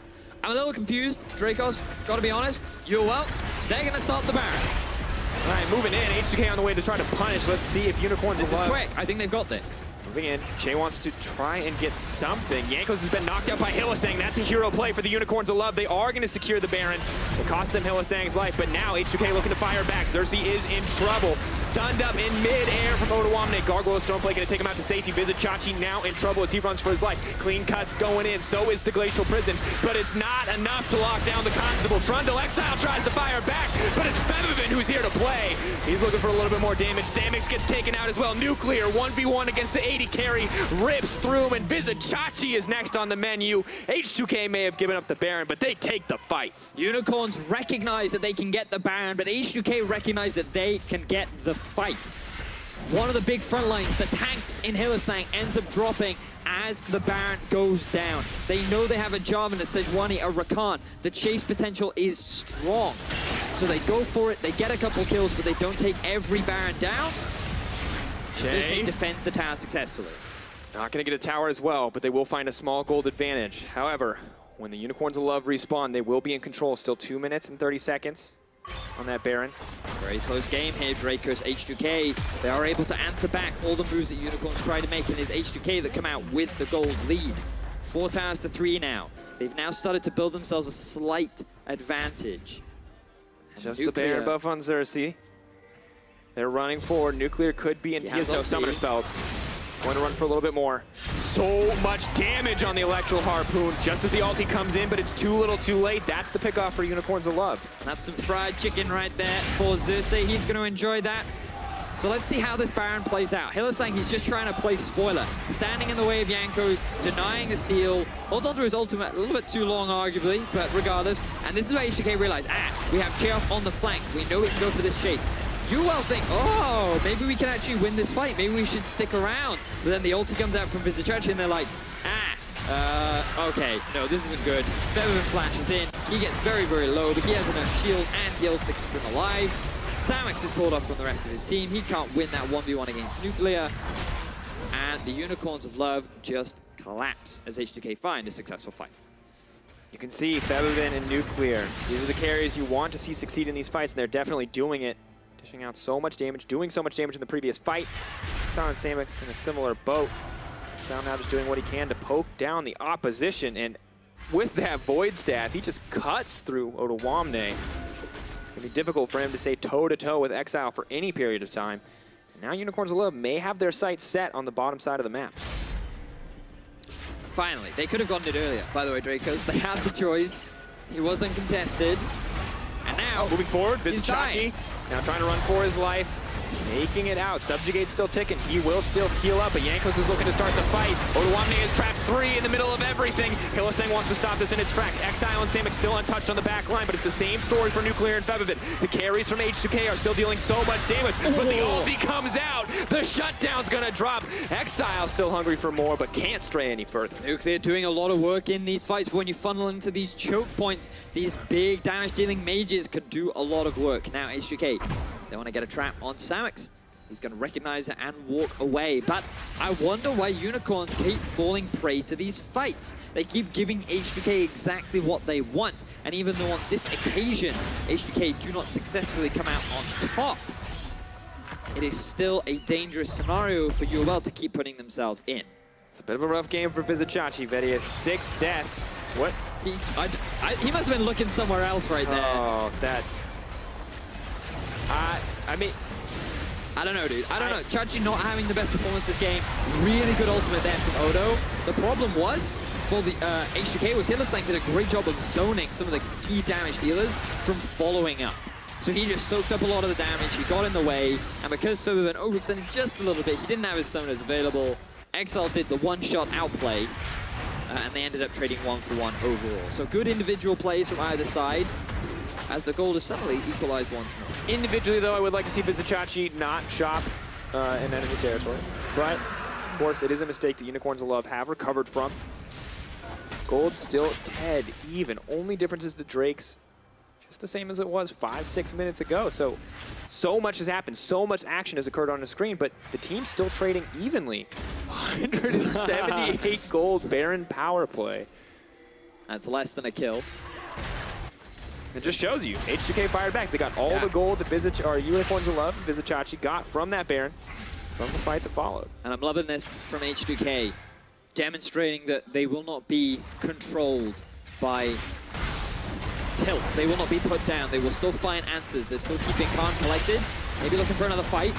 I'm a little confused, Drakos, gotta be honest. UOL, they're gonna start the Baron. All right, moving in. H2K on the way to try to punish. Let's see if Unicorns This is quick. I think they've got this. Moving in. Chei wants to try and get something. Jankos has been knocked out by Hylissang. That's a hero play for the Unicorns of Love. They are going to secure the Baron. It cost them Hylissang's life, but now H2K looking to fire back. Xerxe is in trouble. Stunned up in mid-air from Odoamne. Gargoyle Stoneplay going to take him out to safety. Vizicsacsi now in trouble as he runs for his life. Clean cuts going in. So is the Glacial Prison, but it's not enough to lock down the Constable. Trundle, Exileh tries to fire back, but it's Febiven who's here to play. He's looking for a little bit more damage. Samux gets taken out as well. Nuclear, 1v1 against the 80 carry. Rips through him, and Vizicsacsi is next on the menu. H2K may have given up the Baron, but they take the fight. Unicorns recognize that they can get the Baron, but H2K recognize that they can get the fight. One of the big front lines, the tanks in Hylissang, ends up dropping as the Baron goes down. They know they have a Jarvan, a Sejuani, a Rakan. The chase potential is strong. So they go for it, they get a couple kills, but they don't take every Baron down. Chei defends the tower successfully. Not going to get a tower as well, but they will find a small gold advantage. However, when the Unicorns of Love respawn, they will be in control. Still 2 minutes and 30 seconds on that Baron. Very close game here, Drakos. H2K, they are able to answer back all the moves that Unicorns try to make, and it's H2K that come out with the gold lead. 4 towers to 3 now. They've now started to build themselves a slight advantage. Just a Baron buff on Xerxe. They're running forward. Nuclear could be, and he has no summoner spells. Going to run for a little bit more. So much damage on the Electral Harpoon just as the ulti comes in, but it's too little too late. That's the pickoff for Unicorns of Love. That's some fried chicken right there for Xerxe. He's going to enjoy that. So let's see how this Baron plays out. Hylissang, he's just trying to play spoiler. Standing in the way of Jankos, denying the steal. Holds onto his ultimate a little bit too long, arguably, but regardless. And this is where H2K realize, we have Chei on the flank. We know we can go for this chase. UOL think, oh, maybe we can actually win this fight. Maybe we should stick around. But then the ulti comes out from Vizicsacsi and they're like, okay, no, this isn't good. Febiven flashes in. He gets very, very low, but he has enough shield and heals to keep him alive. Samux is called off from the rest of his team. He can't win that 1v1 against Nuclear. And the Unicorns of Love just collapse as H2K find a successful fight. You can see Febiven and Nuclear. These are the carries you want to see succeed in these fights, and they're definitely doing it. Dishing out so much damage, doing so much damage in the previous fight. Exileh and Samux in a similar boat. Exileh now just doing what he can to poke down the opposition, and with that Void Staff, he just cuts through Odoamne. It's going to be difficult for him to stay toe-to-toe with Exileh for any period of time. And now Unicorns of Love may have their sights set on the bottom side of the map. Finally. They could have gotten it earlier, by the way, Drakos. They had the choice. He was uncontested. And now, moving forward, Vizicsacsi now trying to run for his life. Making it out. Subjugate's still ticking. He will still heal up, but Jankos is looking to start the fight. Odoamne is trapped 3 in the middle of everything. Hylissang wants to stop this in its track. Exileh and Samux still untouched on the back line, but it's the same story for Nuclear and Febiven. The carries from H2K are still dealing so much damage, but the ulti comes out. The shutdown's gonna drop. Exileh still hungry for more, but can't stray any further. Nuclear doing a lot of work in these fights, but when you funnel into these choke points, these big damage-dealing mages could do a lot of work. Now H2K, they want to get a trap on Samux. He's going to recognize it and walk away. But I wonder why Unicorns keep falling prey to these fights. They keep giving H2K exactly what they want. And even though on this occasion, H2K do not successfully come out on top, it is still a dangerous scenario for UOL to keep putting themselves in. It's a bit of a rough game for Vizicsacsi. Vedius 6 deaths. What? He must have been looking somewhere else right there. Oh, that... I mean... I don't know, dude. I don't know. Xayah not having the best performance this game. Really good ultimate there from Odo. The problem was, for the H2K, was Hylissang did a great job of zoning some of the key damage dealers from following up. So he just soaked up a lot of the damage, he got in the way, and because Febiven overextended just a little bit, he didn't have his summoners available. Exileh did the one-shot outplay, and they ended up trading 1-for-1 overall. So good individual plays from either side, as the goal is suddenly equalized once more. Individually, though, I would like to see Vizicsacsi not chop in enemy territory. But, of course, it is a mistake that Unicorns of Love have recovered from. Gold's still dead even. Only difference is the Drake's just the same as it was 5-6 minutes ago. So much has happened. So much action has occurred on the screen, but the team's still trading evenly. 178 gold Baron power play. That's less than a kill. It just shows you, H2K fired back. They got all the gold that Unicorns of Love and Vizicsacsi got from that Baron, from the fight that followed. And I'm loving this from H2K, demonstrating that they will not be controlled by tilts. They will not be put down. They will still find answers. They're still keeping calm, collected. Maybe looking for another fight.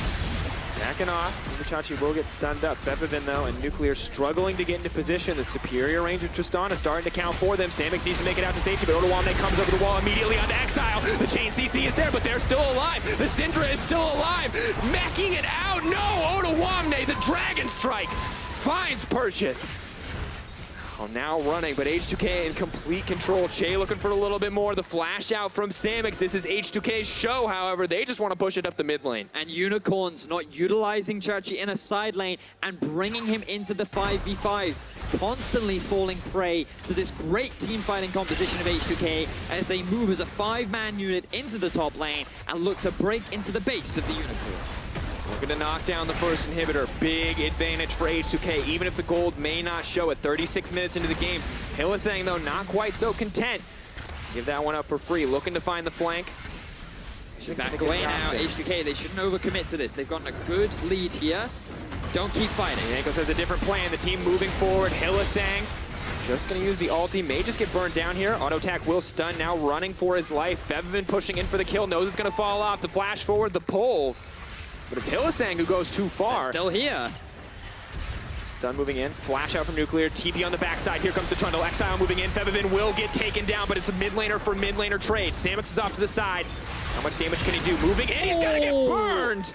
Backing off. Vizicsacsi will get stunned up. Febiven, though, and Nuclear struggling to get into position. The superior range of Tristana starting to count for them. Samux needs to make it out to safety, but Odoamne comes over the wall immediately onto Exileh. The chain CC is there, but they're still alive. The Syndra is still alive. Macking it out. No, Odoamne, the Dragon Strike, finds purchase. Oh, now running, but H2K in complete control. Chei looking for a little bit more. The flash out from Samux. This is H2K's show, however. They just want to push it up the mid lane. And Unicorns not utilizing Xayah in a side lane and bringing him into the 5v5s. Constantly falling prey to this great team fighting composition of H2K as they move as a 5-man unit into the top lane and look to break into the base of the Unicorns. Looking to knock down the first inhibitor. Big advantage for H2K, even if the gold may not show it. 36 minutes into the game. Hylissang, though, not quite so content. Give that one up for free. Looking to find the flank. Back away now, H2K. They shouldn't overcommit to this. They've gotten a good lead here. Don't keep fighting. Jankos has a different plan. The team moving forward. Hylissang just going to use the ulti. May just get burned down here. Auto attack will stun. Now running for his life. Febiven pushing in for the kill. Knows it's going to fall off. The flash forward, the pull. But it's Hylissang who goes too far. They're still here. Stun moving in. Flash out from Nuclear. TP on the backside. Here comes the Trundle. Exileh moving in. Febiven will get taken down, but it's a mid laner for mid laner trade. Samux is off to the side. How much damage can he do? Moving in. He's gonna get burned.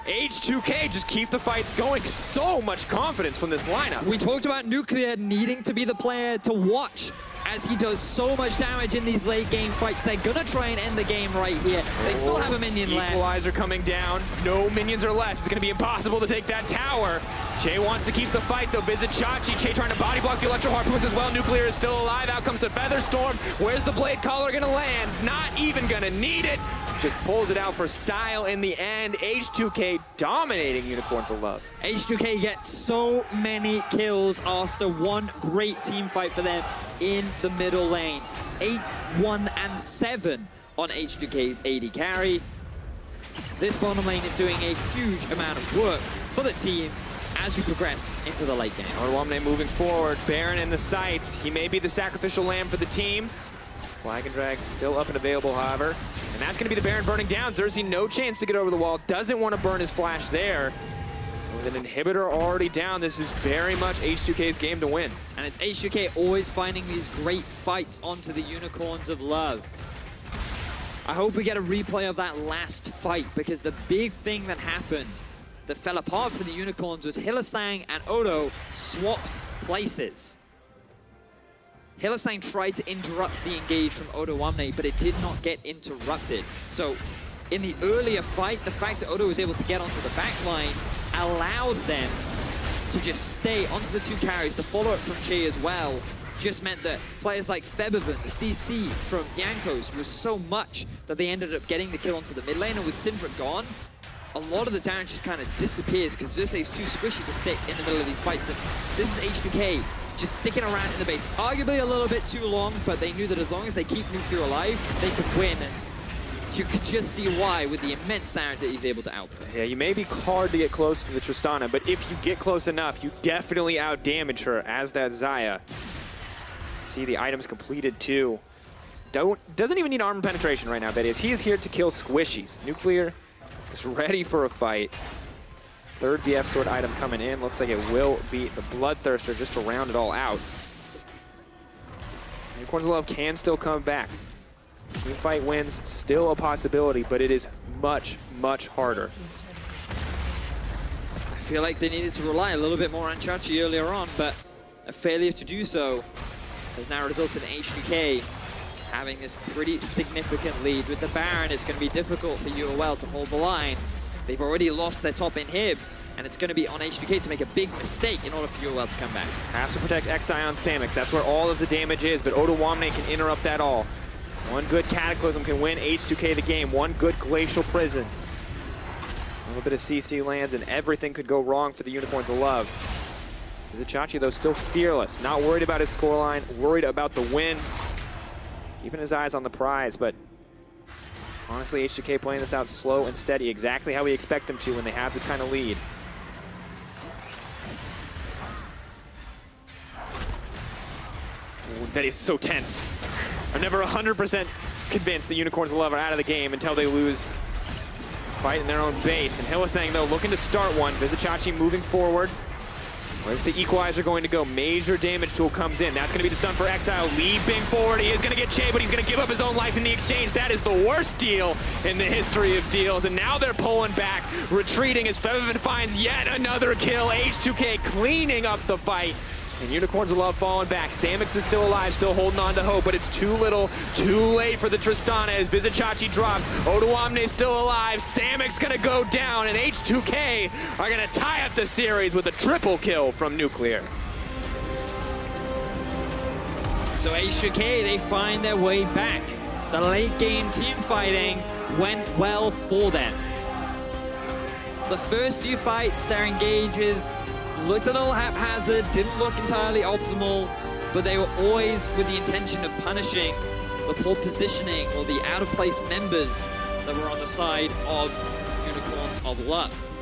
H2K just keep the fights going. So much confidence from this lineup. We talked about Nuclear needing to be the player to watch as he does so much damage in these late game fights. They're gonna try and end the game right here. They still have a minion left. Equalizer coming down. No minions are left. It's gonna be impossible to take that tower. Chei wants to keep the fight though. Vizicsacsi. Chei trying to body block the electro harpoons as well. Nuclear is still alive. Out comes the Featherstorm. Where's the blade collar gonna land? Not even gonna need it. Just pulls it out for style in the end. H2K dominating Unicorns of Love. H2K gets so many kills after one great team fight for them in the middle lane. 8, 1, and 7 on H2K's AD carry. This bottom lane is doing a huge amount of work for the team as we progress into the late game. Odoamne moving forward. Baron in the sights. He may be the sacrificial lamb for the team. Flag and drag still up and available, however. And that's going to be the Baron burning down. Xerxe no chance to get over the wall. Doesn't want to burn his flash there. With an inhibitor already down, this is very much H2K's game to win. And it's H2K always finding these great fights onto the Unicorns of Love. I hope we get a replay of that last fight, because the big thing that happened that fell apart for the Unicorns was Hylissang and Odo swapped places. Hylissang tried to interrupt the engage from Odoamne, but it did not get interrupted. So in the earlier fight, the fact that Odo was able to get onto the back line allowed them to just stay onto the two carries. The follow-up from Chei as well just meant that players like Febiven, the CC from Jankos, was so much that they ended up getting the kill onto the mid lane, and with Syndra gone, a lot of the damage just kind of disappears because Xerxe is too squishy to stick in the middle of these fights. And this is H2K just sticking around in the base. Arguably a little bit too long, but they knew that as long as they keep Nuclear alive, they could win. And you could just see why with the immense damage that he's able to output. Yeah, you may be hard to get close to the Tristana, but if you get close enough, you definitely out-damage her as that Xayah. See the items completed too. Doesn't even need armor penetration right now, Vedius. He is here to kill squishies. Nuclear is ready for a fight. Third VF sword item coming in. Looks like it will be the Bloodthirster just to round it all out. Unicorns of Love can still come back. Team fight wins, still a possibility, but it is much, much harder. I feel like they needed to rely a little bit more on Chachi earlier on, but a failure to do so has now resulted in H2K having this pretty significant lead. With the Baron, it's going to be difficult for UOL to hold the line. They've already lost their top inhib, and it's going to be on H2K to make a big mistake in order for UOL to come back. Have to protect Xayah on Samux. That's where all of the damage is, but Odoamne can interrupt that all. One good Cataclysm can win H2K the game. One good Glacial Prison. A little bit of CC lands, and everything could go wrong for the Unicorns of Love. Vizicsacsi, though, still fearless. Not worried about his scoreline, worried about the win. Keeping his eyes on the prize, but honestly, H2K playing this out slow and steady, exactly how we expect them to when they have this kind of lead. Ooh, that is so tense. I'm never 100% convinced the Unicorns of Love are out of the game until they lose fight in their own base. And Hylissang, though, looking to start one. Vizicsacsi moving forward. Where's the equalizer going to go? Major damage tool comes in. That's going to be the stun for Exileh. Leaping forward. He is going to get Chei, but he's going to give up his own life in the exchange. That is the worst deal in the history of deals. And now they're pulling back, retreating as Febiven finds yet another kill. H2K cleaning up the fight. And Unicorns of Love falling back. Samux is still alive, still holding on to hope, but it's too little, too late for the Tristana as Vizicsacsi drops. Odoamne is still alive. Samux gonna go down, and H2K are gonna tie up the series with a triple kill from Nuclear. So H2K, they find their way back. The late game team fighting went well for them. The first few fights, their engages looked a little haphazard, didn't look entirely optimal, but they were always with the intention of punishing the poor positioning or the out-of-place members that were on the side of Unicorns of Love.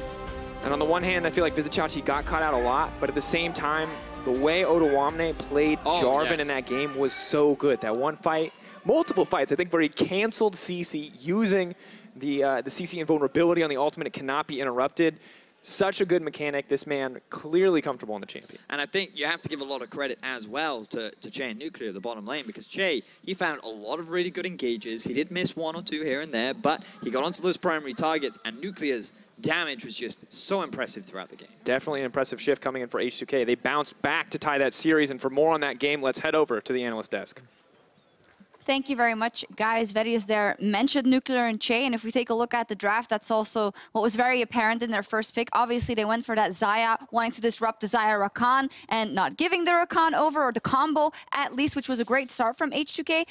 And on the one hand, I feel like Vizicsacsi got caught out a lot, but at the same time, the way Odoamne played Jarvan in that game was so good. That one fight, multiple fights, I think, where he canceled CC using the CC invulnerability on the ultimate. It cannot be interrupted. Such a good mechanic. This man clearly comfortable in the champion. And I think you have to give a lot of credit as well to Chei and Nuclear, the bottom lane, because Chei, he found a lot of really good engages. He did miss one or two here and there, but he got onto those primary targets, and Nuclear's damage was just so impressive throughout the game. Definitely an impressive shift coming in for H2K. They bounced back to tie that series, and for more on that game, let's head over to the analyst desk. Thank you very much, guys. Vedius there mentioned Nuclear and Chei, and if we take a look at the draft, that's also what was very apparent in their first pick. Obviously, they went for that Xayah, wanting to disrupt the Xayah Rakan and not giving the Rakan over, or the combo at least, which was a great start from H2K.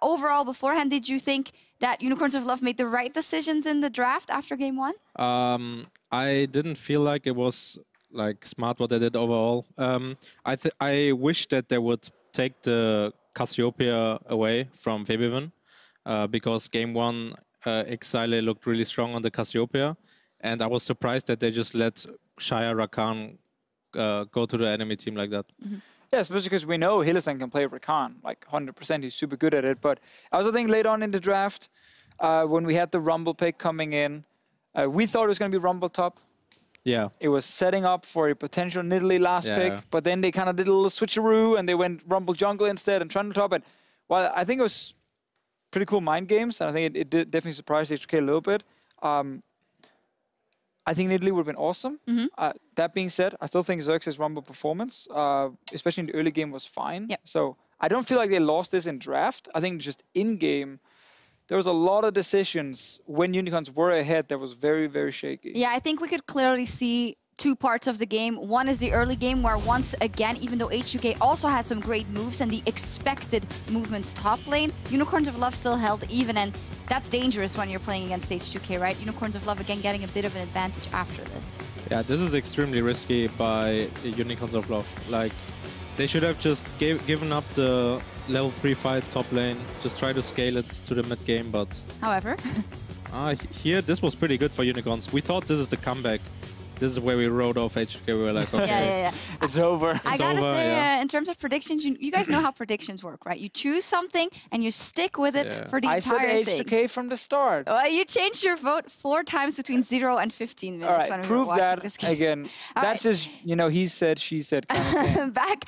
Overall, beforehand, did you think that Unicorns of Love made the right decisions in the draft after game one? I didn't feel like it was like smart what they did overall. I wish that they would take the Cassiopeia away from Febiven, because game one, Exileh looked really strong on the Cassiopeia, and I was surprised that they just let Xayah Rakan go to the enemy team like that. Mm-hmm. Yeah, especially because we know Hylissang can play Rakan, like 100%, he's super good at it, but I also think late on in the draft, when we had the Rumble pick coming in, we thought it was going to be Rumble top. Yeah. It was setting up for a potential Nidalee last pick, but then they kind of did a little switcheroo and they went Rumble jungle instead and Trundle top. And while I think it was pretty cool mind games, and I think it did definitely surprised H2K a little bit. I think Nidalee would have been awesome. That being said, I still think Xerxe's Rumble performance, especially in the early game, was fine. Yep. So I don't feel like they lost this in draft. I think just in game, there was a lot of decisions when Unicorns were ahead that was very, very shaky. Yeah, I think we could clearly see two parts of the game. One is the early game where once again, even though H2K also had some great moves and the expected movements top lane, Unicorns of Love still held even, and that's dangerous when you're playing against H2K, right? Unicorns of Love again getting a bit of an advantage after this. Yeah, this is extremely risky by Unicorns of Love. Like, they should have just given up the level 3 fight top lane, just try to scale it to the mid game, but... However... here, this was pretty good for Unicorns. We thought this is the comeback. This is where we rode off H2K. We were like, okay, yeah. It's over. I gotta say, in terms of predictions, you guys know how predictions work, right? You choose something and you stick with it for the entire thing. I said H2K from the start. Well, you changed your vote 4 times between 0 and 15 minutes. All right, when we prove were watching that this game. again. That's just, you know, he said, she said kind of thing. Back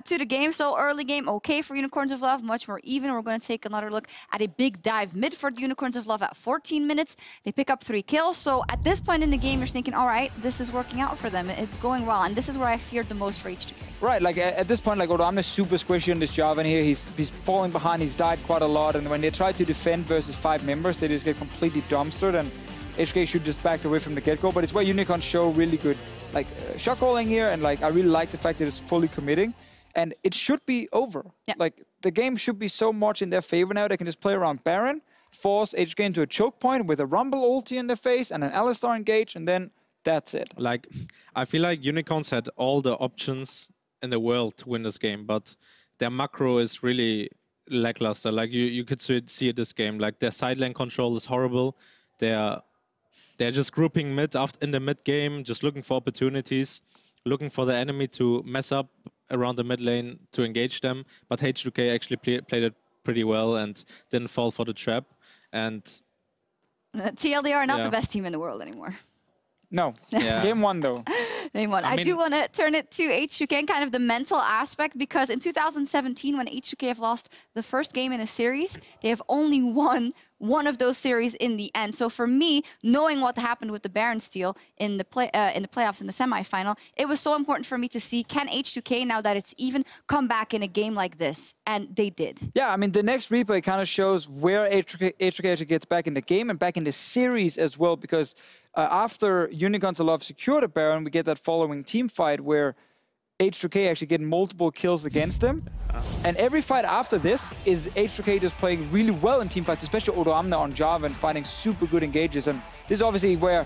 to the game. So early game, okay for Unicorns of Love, much more even. We're going to take another look at a big dive mid for the Unicorns of Love at 14 minutes. They pick up 3 kills. So at this point in the game, you're thinking, all right, this is working out for them. It's going well, and this is where I feared the most for H2K. Right, like at this point, like Odoamne is super squishy on this Jarvan here. He's falling behind, he's died quite a lot, and when they try to defend versus 5 members, they just get completely dumpstered, and H2K should just back away from the get-go. But it's where Unicorns show really good like shot calling here, and like I really like the fact that it's fully committing, and it should be over. Yeah. Like the game should be so much in their favor now. They can just play around Baron, force H2K into a choke point with a Rumble ulti in their face and an Alistar engage, and then that's it. Like, I feel like Unicorns had all the options in the world to win this game, but their macro is really lackluster. Like, you could see it this game. Like, their side lane control is horrible. They're just grouping mid in the mid game, just looking for opportunities, looking for the enemy to mess up around the mid lane to engage them. But H2K actually played it pretty well and didn't fall for the trap. And TLDR, not the best team in the world anymore. No. Yeah. Game 1 though. Game 1. I do want to turn it to H2K and kind of the mental aspect, because in 2017, when H2K have lost the first game in a series, they have only won one of those series in the end. So for me, knowing what happened with the Baron steal in the playoffs, in the semifinal, it was so important for me to see, can H2K, now that it's even, come back in a game like this? And they did. Yeah, I mean, the next replay kind of shows where H2K actually gets back in the game and back in the series as well, because after Unicorns of Love secure the Baron, we get that following team fight where H2K actually get multiple kills against them. And every fight after this is H2K just playing really well in team fights, especially Odoamne on Jarvan, finding super good engages. And this is obviously where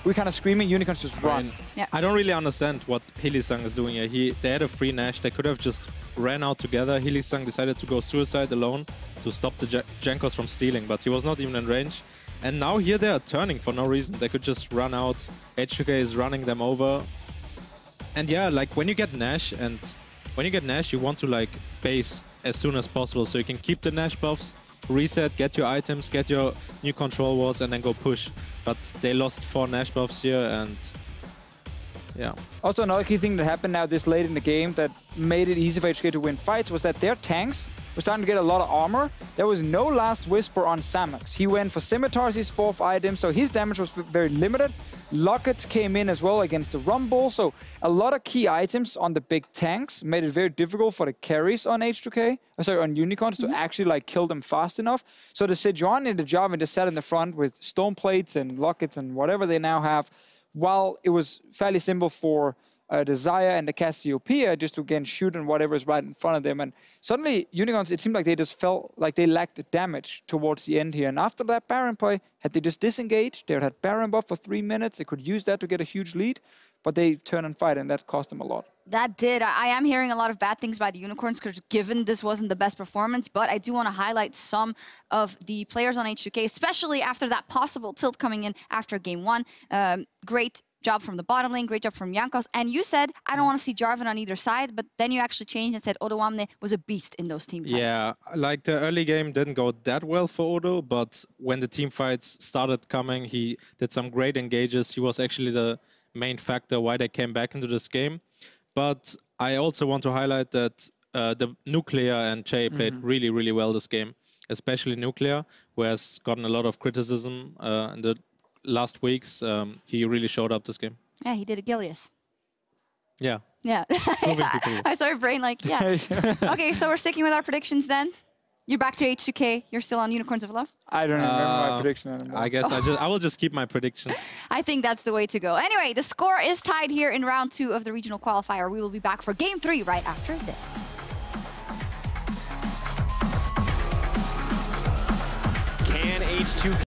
we're kind of screaming, Unicorns just run. Yeah. I don't really understand what Hylissang is doing here. They had a free Nash. They could have just ran out together. Hylissang decided to go suicide alone to stop the Jankos from stealing, but he was not even in range. And now here they are turning for no reason. They could just run out. H2K is running them over. And yeah, like when you get Nash, you want to like base as soon as possible so you can keep the Nash buffs, reset, get your items, get your new control wards, and then go push. But they lost 4 Nash buffs here, and yeah. Also, another key thing that happened now this late in the game that made it easy for HK to win fights was that their tanks were starting to get a lot of armor. There was no Last Whisper on Samux. He went for Scimitars, his 4th item, so his damage was very limited. Lockets came in as well against the Rumble, so a lot of key items on the big tanks made it very difficult for the carries on H2K, on Unicorns to actually like kill them fast enough. So the Sejuani and the Jarvan just sat in the front with stone plates and lockets and whatever they now have, while it was fairly simple for the Xayah and the Cassiopeia just to again shoot and whatever is right in front of them. And suddenly Unicorns, it seemed like they just felt like they lacked the damage towards the end here. And after that Baron play, had they just disengaged, they had Baron buff for 3 minutes, they could use that to get a huge lead, but they turn and fight, and that cost them a lot. That did. I am hearing a lot of bad things by the Unicorns, because given this wasn't the best performance, but I do want to highlight some of the players on H2K, especially after that possible tilt coming in after game 1. Great job from the bottom lane, great job from Jankos. And you said, I don't want to see Jarvan on either side, but then you actually changed and said Odoamne was a beast in those team fights. Yeah, like the early game didn't go that well for Odo, but when the team fights started coming, he did some great engages. He was actually the main factor why they came back into this game. But I also want to highlight that the Nuclear and Chei played really, really well this game, especially Nuclear, who has gotten a lot of criticism in the last weeks. He really showed up this game. Yeah, he did Achilles. Yeah. Yeah. I saw your brain like, yeah. Okay, so we're sticking with our predictions then. You're back to H2K. You're still on Unicorns of Love. I don't remember my prediction anymore. I guess I will just keep my prediction. I think that's the way to go. Anyway, the score is tied here in round 2 of the regional qualifier. We will be back for game 3 right after this. Can H2K